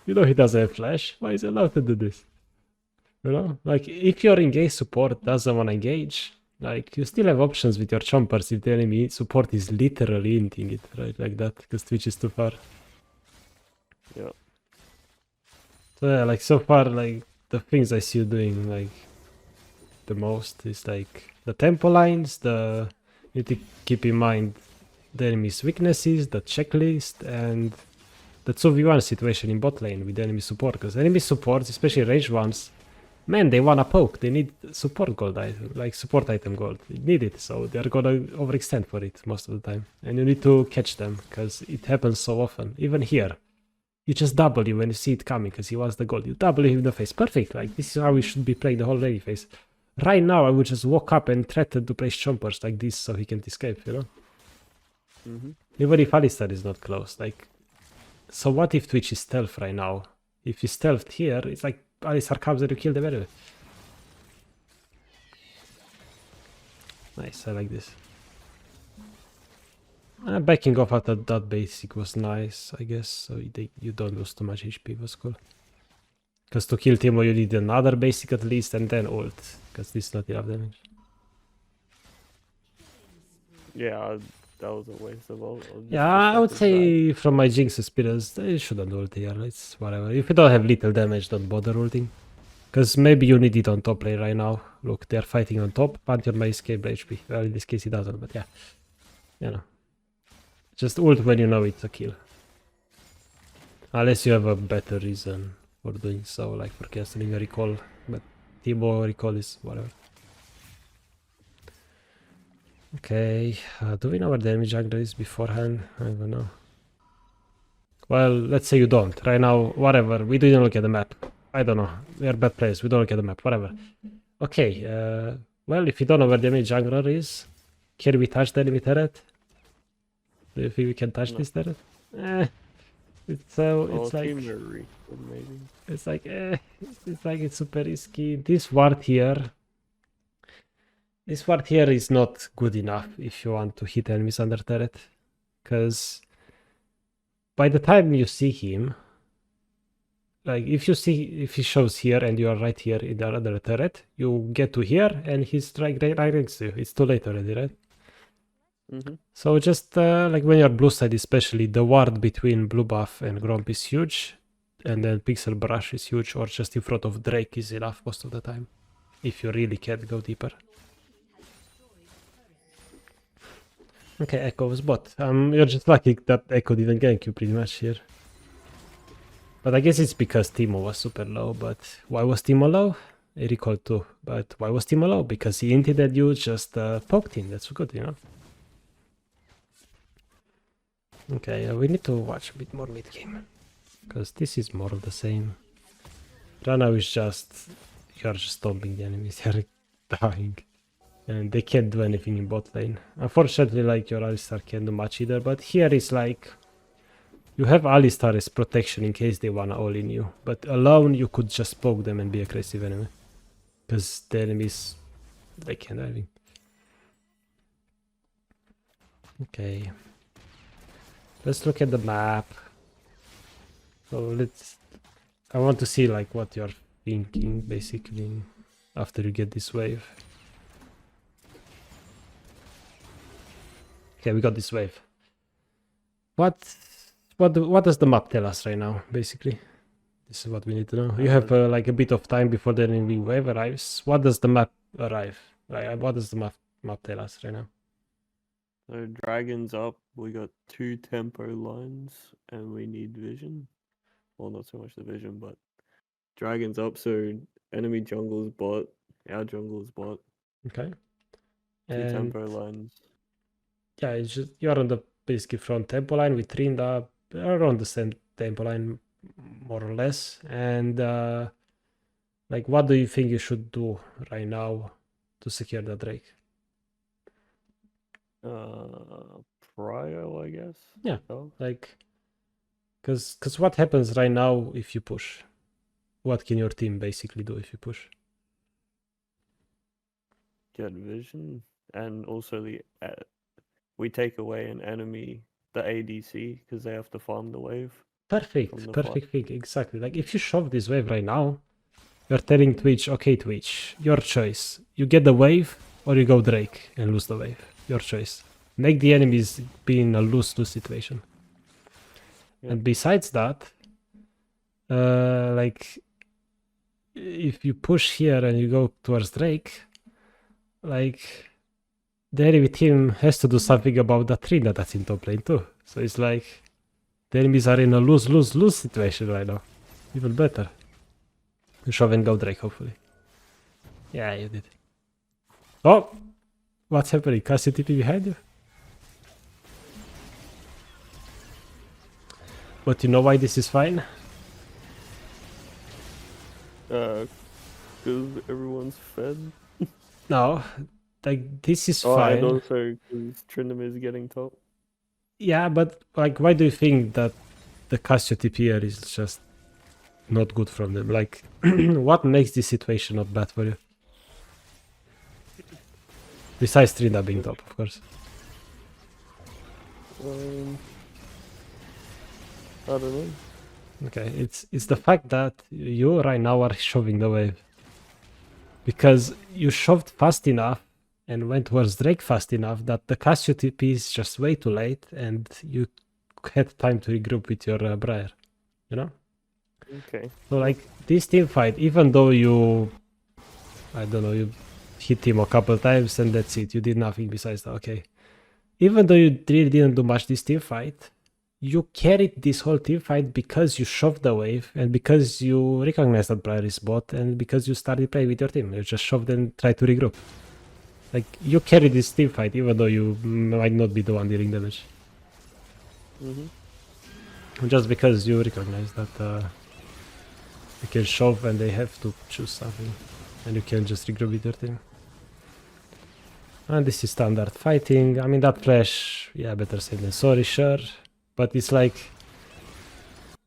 You know he doesn't have flash. Why is he allowed to do this? You know? Like, if your engage support doesn't want to engage, like, you still have options with your chompers if the enemy support is literally inting it, right? Like that, because Twitch is too far. Yeah. So yeah, like, so far, like, the things I see you doing, like, the most is, like, the tempo lines, you need to keep in mind the enemy's weaknesses, the checklist, and the 2v1 situation in bot lane with enemy support, because enemy supports, especially ranged ones, man, they wanna poke, they need support gold item, like support item gold, they need it, so they're gonna overextend for it most of the time, and you need to catch them, because it happens so often. Even here, you just W when you see it coming, because he wants the gold, you W him in the face, perfect, like, this is how we should be playing the whole lady phase. Right now, I would just walk up and threaten to place chompers like this, so he can't escape, you know? Even if Alistair is not close, like, So what if Twitch is stealth right now? If you stealthed here, it's like Alistar comes and you kill them anyway. Nice, I like this. Backing off after that basic was nice, I guess, so you don't lose too much HP, was cool. Because to kill Timo you need another basic at least and then ult, because this is not enough damage. Yeah, that was a waste of all. Yeah, I would say from my jinx experience, they shouldn't ult here, it's whatever. If you don't have little damage, don't bother ulting. Because maybe you need it on top lane right now. Look, they're fighting on top, Pantheon may escape HP. Well, in this case he doesn't, but yeah. You know. Just ult when you know it's a kill. Unless you have a better reason for doing so, like for casting a recall. But Timo recall is whatever. Okay, do we know where the enemy jungler is beforehand? I don't know. Well, let's say you don't. Right now, whatever. We didn't look at the map. I don't know. We are bad players. We don't look at the map. Whatever. Okay, well, if you don't know where the enemy jungler is, can we touch the enemy turret? Do you think we can touch this turret? It's like maybe. it's like it's super risky. This ward here is not good enough if you want to hit enemies under turret, because by the time you see him, like if he shows here and you are right here in the other turret, you get to here and he's right next to you. It's too late already, right? So just like when you're blue side, especially, the ward between blue buff and Gromp is huge, and then pixel brush is huge, or just in front of Drake is enough most of the time, if you really can't go deeper. Okay, Echo was bot. You're just lucky that Echo didn't gank you pretty much here. But I guess it's because Timo was super low. But why was Timo low? I recall too. But why was Timo low? Because he hinted at you, just poked him. That's good, you know. Okay, we need to watch a bit more mid game, because this is more of the same. Right now is just you're just stomping the enemies. They're dying, and they can't do anything in bot lane. Unfortunately, like your Alistar can't do much either. But here is like you have Alistar as protection in case they wanna all in you. But alone you could just poke them and be aggressive anyway, because the enemies they can't do anything. Okay. Let's look at the map. So I want to see like what you're thinking basically after you get this wave. Okay, we got this wave. What does the map tell us right now, basically? This is what we need to know. You have like a bit of time before the enemy wave arrives. What does the map arrive? Like, what does the map tell us right now? So dragons up, we got 2 tempo lines, and we need vision. Well, not so much the vision, but dragons up, so enemy jungle's bot, our jungle's bot. Okay. 2 tempo lines. Yeah, it's just you're on the basically front tempo line with Trinda around the same tempo line, more or less. And like, what do you think you should do right now to secure the Drake? Prio, I guess. Yeah, like, because what happens right now if you push? What can your team basically do if you push? Get vision, and also we take away an enemy, the ADC, because they have to farm the wave. Perfect thing, exactly. Like if you shove this wave right now, you're telling Twitch, okay Twitch, your choice. You get the wave or you go Drake and lose the wave. Your choice. Make the enemies be in a lose-lose situation. Yeah. And besides that, like if you push here and you go towards Drake, like the enemy team has to do something about that Trina that's in top lane too. So it's like the enemies are in a lose-lose-lose situation right now. Even better. You shove and go Drake, hopefully. Yeah, you did. Oh! What's happening? Cassie TP behind you? But you know why this is fine? Because everyone's fed. No, like this is fine. And also because Trindam is getting top. Yeah, but like, why do you think that the Cassiopeia here is just not good from them. Like, what makes this situation not bad for you? Besides Trina being top, of course. I don't know. Okay, it's the fact that you right now are shoving the wave. Because you shoved fast enough and went towards Drake fast enough that the Cassiopeia is just way too late and you had time to regroup with your Briar, you know? Okay. So like this team fight, even though you, I don't know, you hit him a couple times and that's it, you did nothing besides that, okay. Even though you really didn't do much this team fight, you carried this whole team fight because you shoved the wave and because you recognized that Briar is bot and because you started playing with your team. You just shoved and tried to regroup. Like, you carried this team fight even though you might not be the one dealing damage. Just because you recognize that you can shove and they have to choose something and you can just regroup with your team. And this is standard fighting. I mean, that flash, yeah, better safe than sorry, sure. But it's like,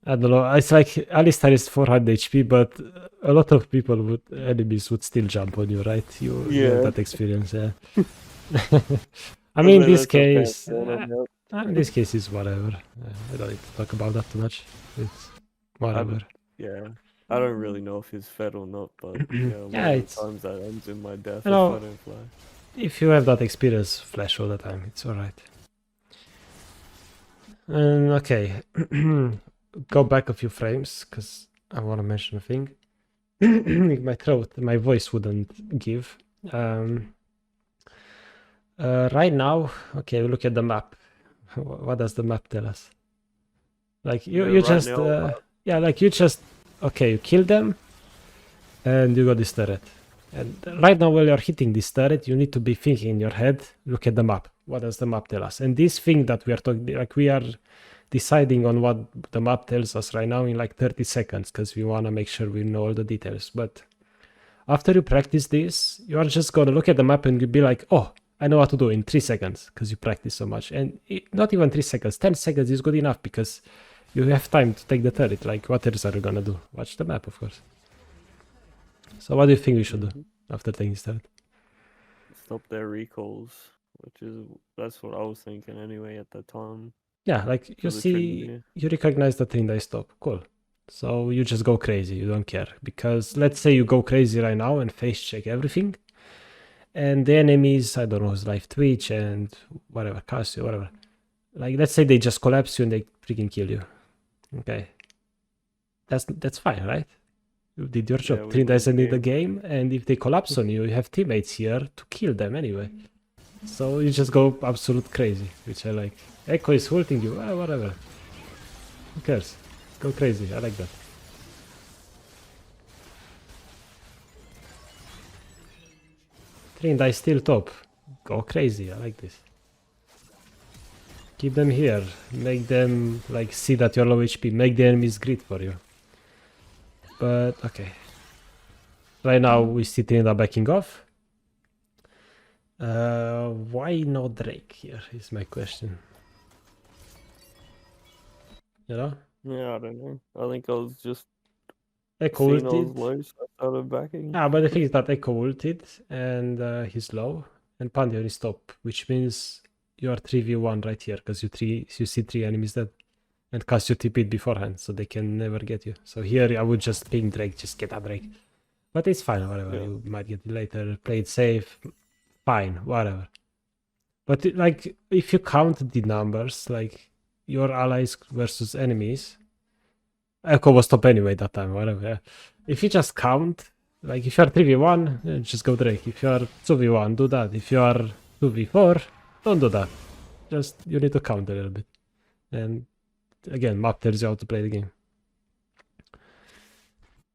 I don't know, it's like Alistar is 400 HP, but a lot of people enemies would still jump on you, right? You have that experience, yeah. I mean, in this case, is whatever. I don't need to talk about that too much. It's whatever. I don't really know if he's fed or not, but yeah, it's times that ends in my death if I don't fly. If you have that experience, flash all the time, it's alright. And okay, go back a few frames because I want to mention a thing. My throat, my voice wouldn't give. Right now, okay, look at the map. What does the map tell us? Like you just like you just you kill them and you got this turret. And right now while you're hitting this turret, you need to be thinking in your head, look at the map. What does the map tell us? And this thing that we are talking, like we are deciding on what the map tells us right now in like 30 seconds because we want to make sure we know all the details. But after you practice this, you are just going to look at the map and you'll be like, oh, I know what to do in 3 seconds because you practice so much. And not even 3 seconds, 10 seconds is good enough because you have time to take the turret. Like, what else are you going to do? Watch the map, of course. So what do you think we should do after taking this turret? Stop their recalls, that's what I was thinking anyway at that time. Yeah, like you see, you recognize the thing they stop. Cool. So you just go crazy. You don't care. Because let's say you go crazy right now and face check everything. And the enemies, I don't know, who's live Twitch and whatever, Casio, whatever. Like, let's say they just collapse you and they freaking kill you. Okay. That's fine, right? You did your job. 3 days into the game, and if they collapse on you, you have teammates here to kill them anyway. So you just go absolute crazy, which I like. Echo is ulting you, whatever. Who cares? Go crazy, I like that. Trinda is still top. Go crazy, I like this. Keep them here. Make them like see that you're low HP. Make the enemies grit for you. But okay. Right now we see Trinda backing off. Why no Drake here is my question. You know? Yeah, I don't know. I think I was just Echo ulted. Low, so I started backing. But the thing is that Echo ulted and he's low and Pantheon is top, which means you are 3v1 right here because you see 3 enemies dead. And Cassio TP'd beforehand, so they can never get you. So here I would just ping Drake, just get a Drake. But it's fine, whatever. Yeah. You might get it later, play it safe, fine, whatever. But like, if you count the numbers, like your allies versus enemies, Echo was top anyway that time, whatever. Yeah. If you just count, like if you are 3v1, just go Drake. If you are 2v1, do that. If you are 2v4, don't do that. Just, you need to count a little bit. And again, map tells you how to play the game.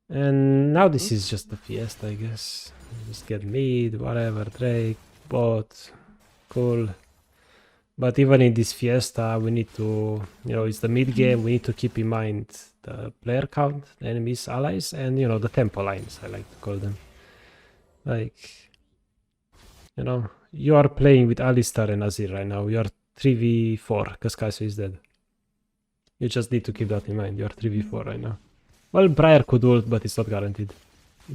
And now this is just the fiesta, I guess. Just get mid, whatever, Drake, bot, cool. But even in this fiesta, we need to, it's the mid game, we need to keep in mind the player count, the enemies, allies, and, the tempo lines, I like to call them. Like, you are playing with Alistar and Azir right now. You are 3v4, because Casio is dead. You just need to keep that in mind. You're 3v4 right now. Well, Briar could ult, but it's not guaranteed.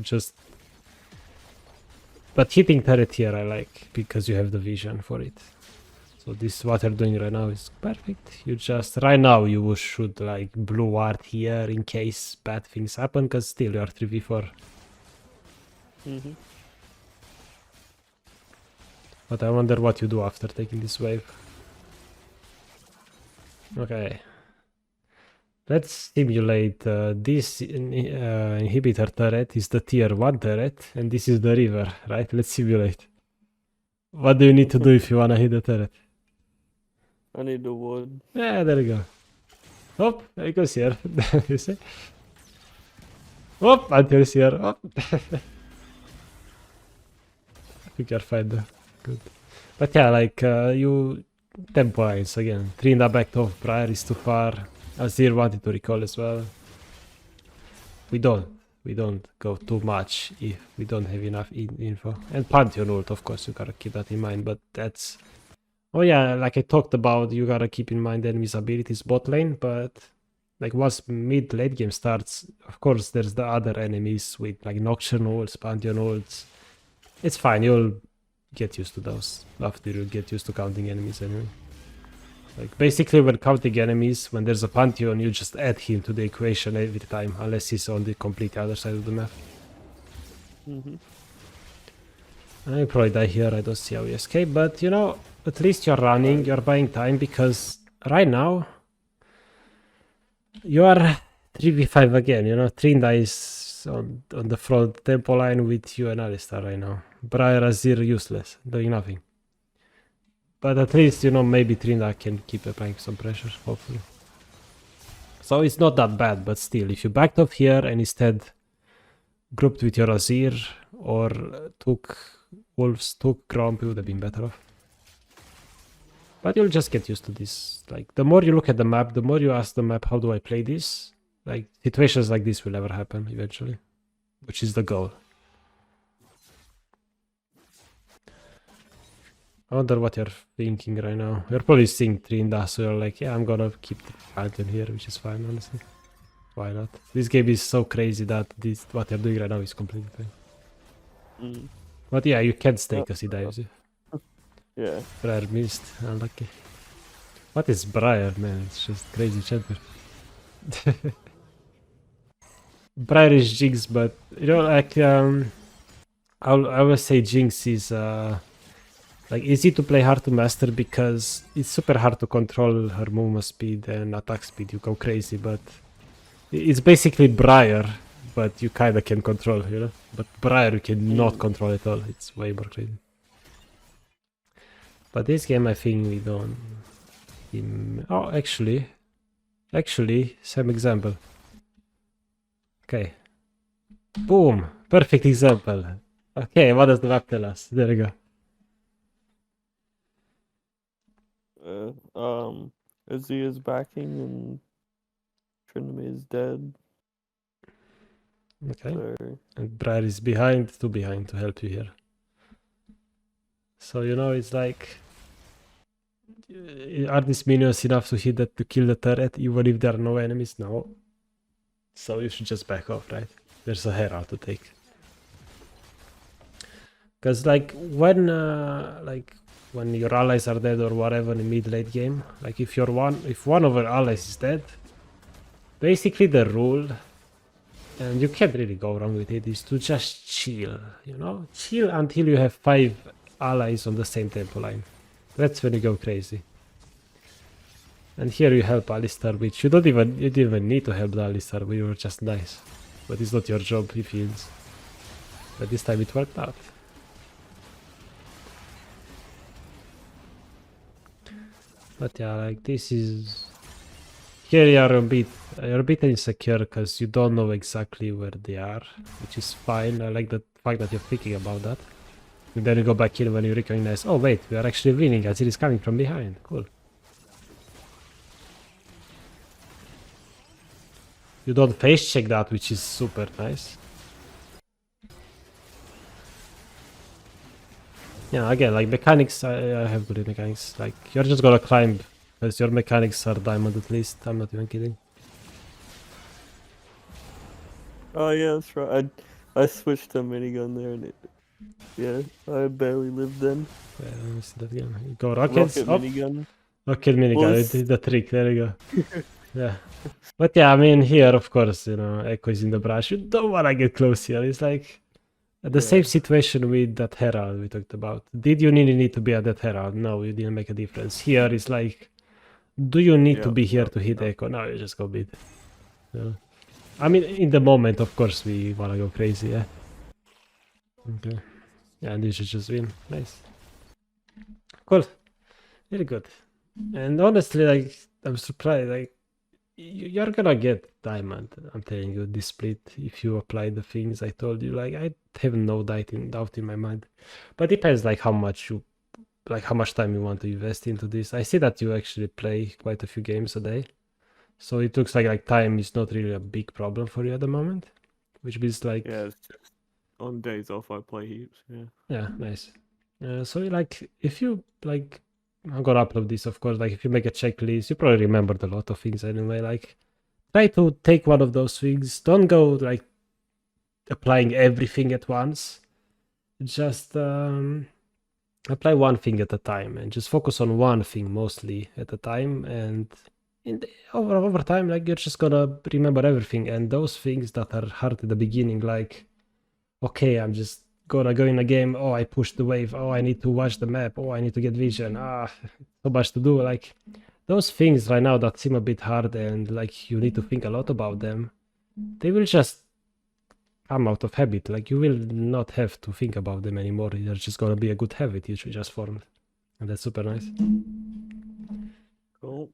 Just... But hitting turret here I like, because you have the vision for it. So this what you're doing right now is perfect. You just... Right now you should like blue ward here in case bad things happen, because still you're 3v4. But I wonder what you do after taking this wave. Okay. Let's simulate this inhibitor turret is the tier 1 turret, and this is the river, right? Let's simulate. What do you need to do if you wanna hit the turret? I need the wood. Yeah, there you go. Oh, there it goes here. You see? Oh, until here. Oh. I think you're fine though. Good. But yeah, like you tempo lines again. 3 in the back of Briar is too far. Azir wanted to recall as well. We don't go too much if we don't have enough info. And Pantheon ult, of course, you gotta keep that in mind, but that's... Oh yeah, like I talked about, you gotta keep in mind enemies' abilities bot lane, but like once mid-late game starts, of course there's the other enemies with like Nocturne ults, Pantheon ults. It's fine, you'll get used to those after you get used to counting enemies anyway. Like basically when counting enemies, when there's a Pantheon, you just add him to the equation every time, unless he's on the complete other side of the map. I probably die here, I don't see how we escape, but you know, at least you're running, you're buying time, because right now you are 3v5 again, you know, Trinda is on the front tempo line with you and Alistar right now. Briar Azir useless, doing nothing. But at least, you know, maybe Trinda can keep applying some pressure, hopefully. So it's not that bad, but still, if you backed off here and instead grouped with your Azir or took Wolves, took Gromp, it would have been better off. But you'll just get used to this. Like, the more you look at the map, the more you ask the map, how do I play this? Like, situations like this will never happen eventually, which is the goal. I wonder what you're thinking right now. You're probably seeing Trinda, so you're like, yeah, I'm gonna keep the Pantheon here, which is fine, honestly. Why not? This game is so crazy that this what you're doing right now is completely fine. But yeah, you can't stay because he dies. Yeah. Briar missed, unlucky. What is Briar, man? It's just crazy champion. Briar is Jinx, but you know, like I will say Jinx is like easy to play, hard to master, because it's super hard to control her movement speed and attack speed. You go crazy, but it's basically Briar, but you kinda can control, you know. But Briar you cannot control at all. It's way more crazy. But this game, I think we don't. Oh, actually, same example. Okay. Boom! Perfect example. Okay, what does the map tell us? There we go. Izzy is backing and Trinity is dead. Okay. So... And Briar is behind, too behind to help you here. So you know, it's like, are these minions enough to hit that to kill the turret, even if there are no enemies? No. So you should just back off, right? There's a Herald to take. Because like when your allies are dead or whatever in mid-late game, like if one of your allies is dead, basically the rule, and you can't really go wrong with it, is to just chill, you know? Chill until you have 5 allies on the same tempo line. That's when you go crazy. And here you help Alistar, which you didn't even need to help the Alistar, we were just nice. But it's not your job if he wins. But this time it worked out. But yeah, like this is... Here you are you're a bit insecure because you don't know exactly where they are, which is fine. I like the fact that you're thinking about that. And then you go back in when you recognize, oh wait, we are actually winning as it is coming from behind. Cool. You don't face check that, which is super nice. Yeah, again, like mechanics, I have good mechanics. Like, you're just gonna climb Because your mechanics are diamond at least. I'm not even kidding. Oh yeah, that's right. I switched to minigun there, and I barely lived then. Yeah, let me see that again. You go rockets. Rocket minigun. Rocket minigun. Well, It did the trick. There you go. Yeah. But yeah, I mean, here, of course, you know, Echo is in the brush. You don't want to get close here. It's like the same situation with that Herald we talked about. Did you really need to be at that Herald? No, you didn't make a difference. Here it's like, do you need to be here to hit Echo? No, you just go beat. Yeah. I mean, in the moment, of course, we want to go crazy, yeah. Okay. Yeah, and you should just win. Nice. Cool. Really good. And honestly, like, I'm surprised, like, you're gonna get diamond, I'm telling you, this split, if you apply the things I told you. Like, I have no doubt in my mind. But it depends, like, how much time you want to invest into this. I see that you actually play quite a few games a day. So it looks like time is not really a big problem for you at the moment. Which means like... Yeah, it's just on days off I play heaps, yeah. Yeah, nice. So like, if you like... I'm gonna upload this, of course. Like, if you make a checklist, you probably remembered a lot of things anyway. Like, try to take one of those things. Don't go like applying everything at once. Just apply one thing at a time and just focus on one thing mostly at a time. And over time, like, you're just gonna remember everything. And those things that are hard at the beginning, like, okay, I'm just gonna go in a game. Oh, I pushed the wave. Oh, I need to watch the map. Oh, I need to get vision. So much to do. Like, those things right now that seem a bit hard and like you need to think a lot about them, they will just come out of habit. Like, you will not have to think about them anymore. They're just gonna be a good habit you just formed. And that's super nice. Cool.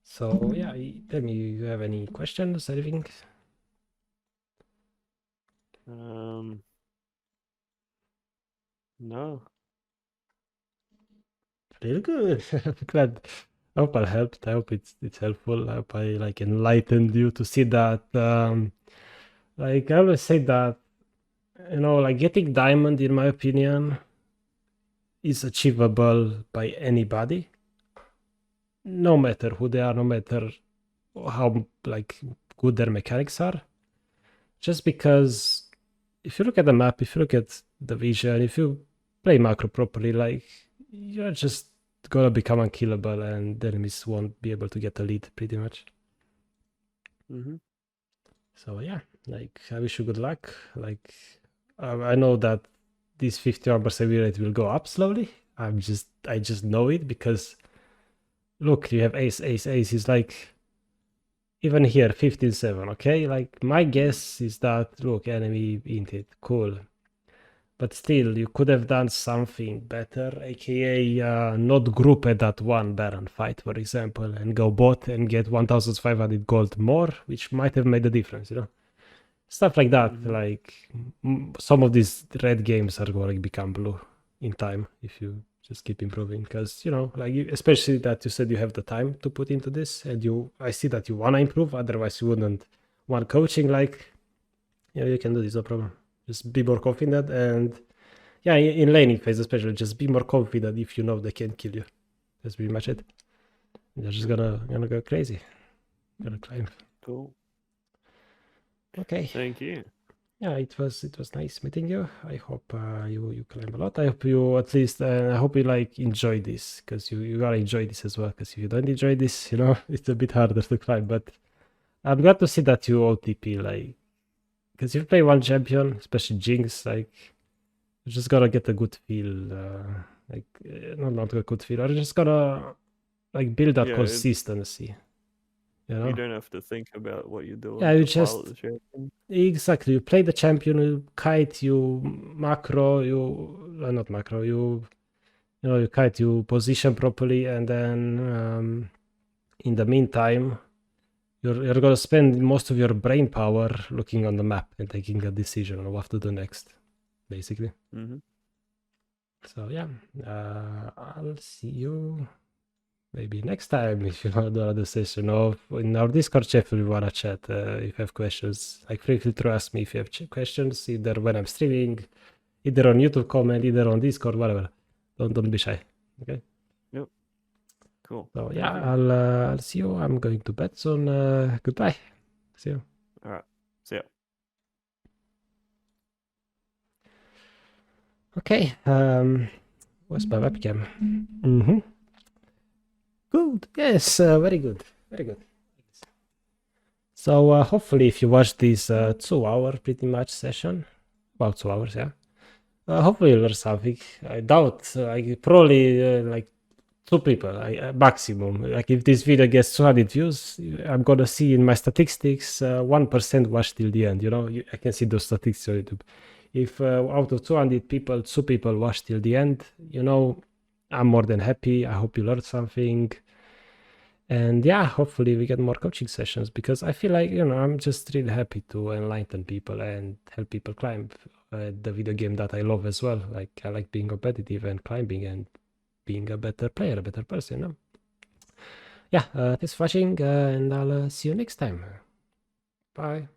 So yeah, tell me, you have any questions, anything? No. Real good. Glad. I hope I helped. I hope it's helpful. I hope I like enlightened you to see that. Like, I always say that, you know, like, getting diamond, in my opinion, is achievable by anybody, no matter who they are, no matter how like good their mechanics are. Just because if you look at the map, if you look at the vision, if you play macro properly, like, you're just gonna become unkillable and the enemies won't be able to get a lead pretty much. So yeah, like, I wish you good luck. Like, I know that this 51% win rate will go up slowly. I just know it, because look, you have ace is like, even here 15-7. Okay, like, my guess is that, look, enemy inted, cool, but still you could have done something better, aka not group at that one Baron fight, for example, and go bot and get 1500 gold more, which might have made a difference, you know. Stuff like that. Like, some of these red games are going to become blue in time if you just keep improving, because, you know, like, especially that you said you have the time to put into this, and I see that you want to improve, otherwise you wouldn't want coaching. Like, yeah, you can do this, no problem. Just be more confident, and yeah, in laning phase especially, just be more confident if you know they can't kill you. That's pretty much it. They're just gonna go crazy, gonna climb. Cool. Okay. Thank you. Yeah, it was nice meeting you. I hope you climb a lot. I hope you at least I hope you like enjoy this, because you gotta enjoy this as well. Because if you don't enjoy this, you know, it's a bit harder to climb. But I'm glad to see that you OTP, like, because if you play one champion, especially Jinx, like, you just gotta get a good feel. Not a good feel. You're just gotta like build that consistency. You know? You don't have to think about what you're doing. Yeah, you just exactly. You play the champion, you kite, you macro, not macro. You kite, you position properly, and then in the meantime, you're gonna spend most of your brain power looking on the map and taking a decision on what to do next, basically. So yeah, I'll see you maybe next time if you want another session, or in our Discord chat if you want to chat. If you have questions, like, feel free to ask me if you have questions, either when I'm streaming, either on YouTube comment, either on Discord, whatever. Don't be shy. Okay. Yep. Cool. So Thank yeah, you. I'll see you. I'm going to bed soon. Goodbye. See you. All right. See ya. Okay. Where's my webcam? Mm-hmm. Good. Yes. Very good. Very good. So hopefully, if you watch this 2 hour pretty much session, about 2 hours, yeah. Hopefully you'll learn something. I doubt. I probably like 2 people, maximum. Like if this video gets 200 views, I'm gonna see in my statistics 1% watch till the end. You know, I can see those statistics on YouTube. If out of 200 people, 2 people watch till the end, you know, I'm more than happy. I hope you learned something. And yeah, hopefully we get more coaching sessions because I feel like, you know, I'm just really happy to enlighten people and help people climb the video game that I love as well. Like I like being competitive and climbing and being a better player, a better person. You know? Yeah, thanks for watching and I'll see you next time. Bye.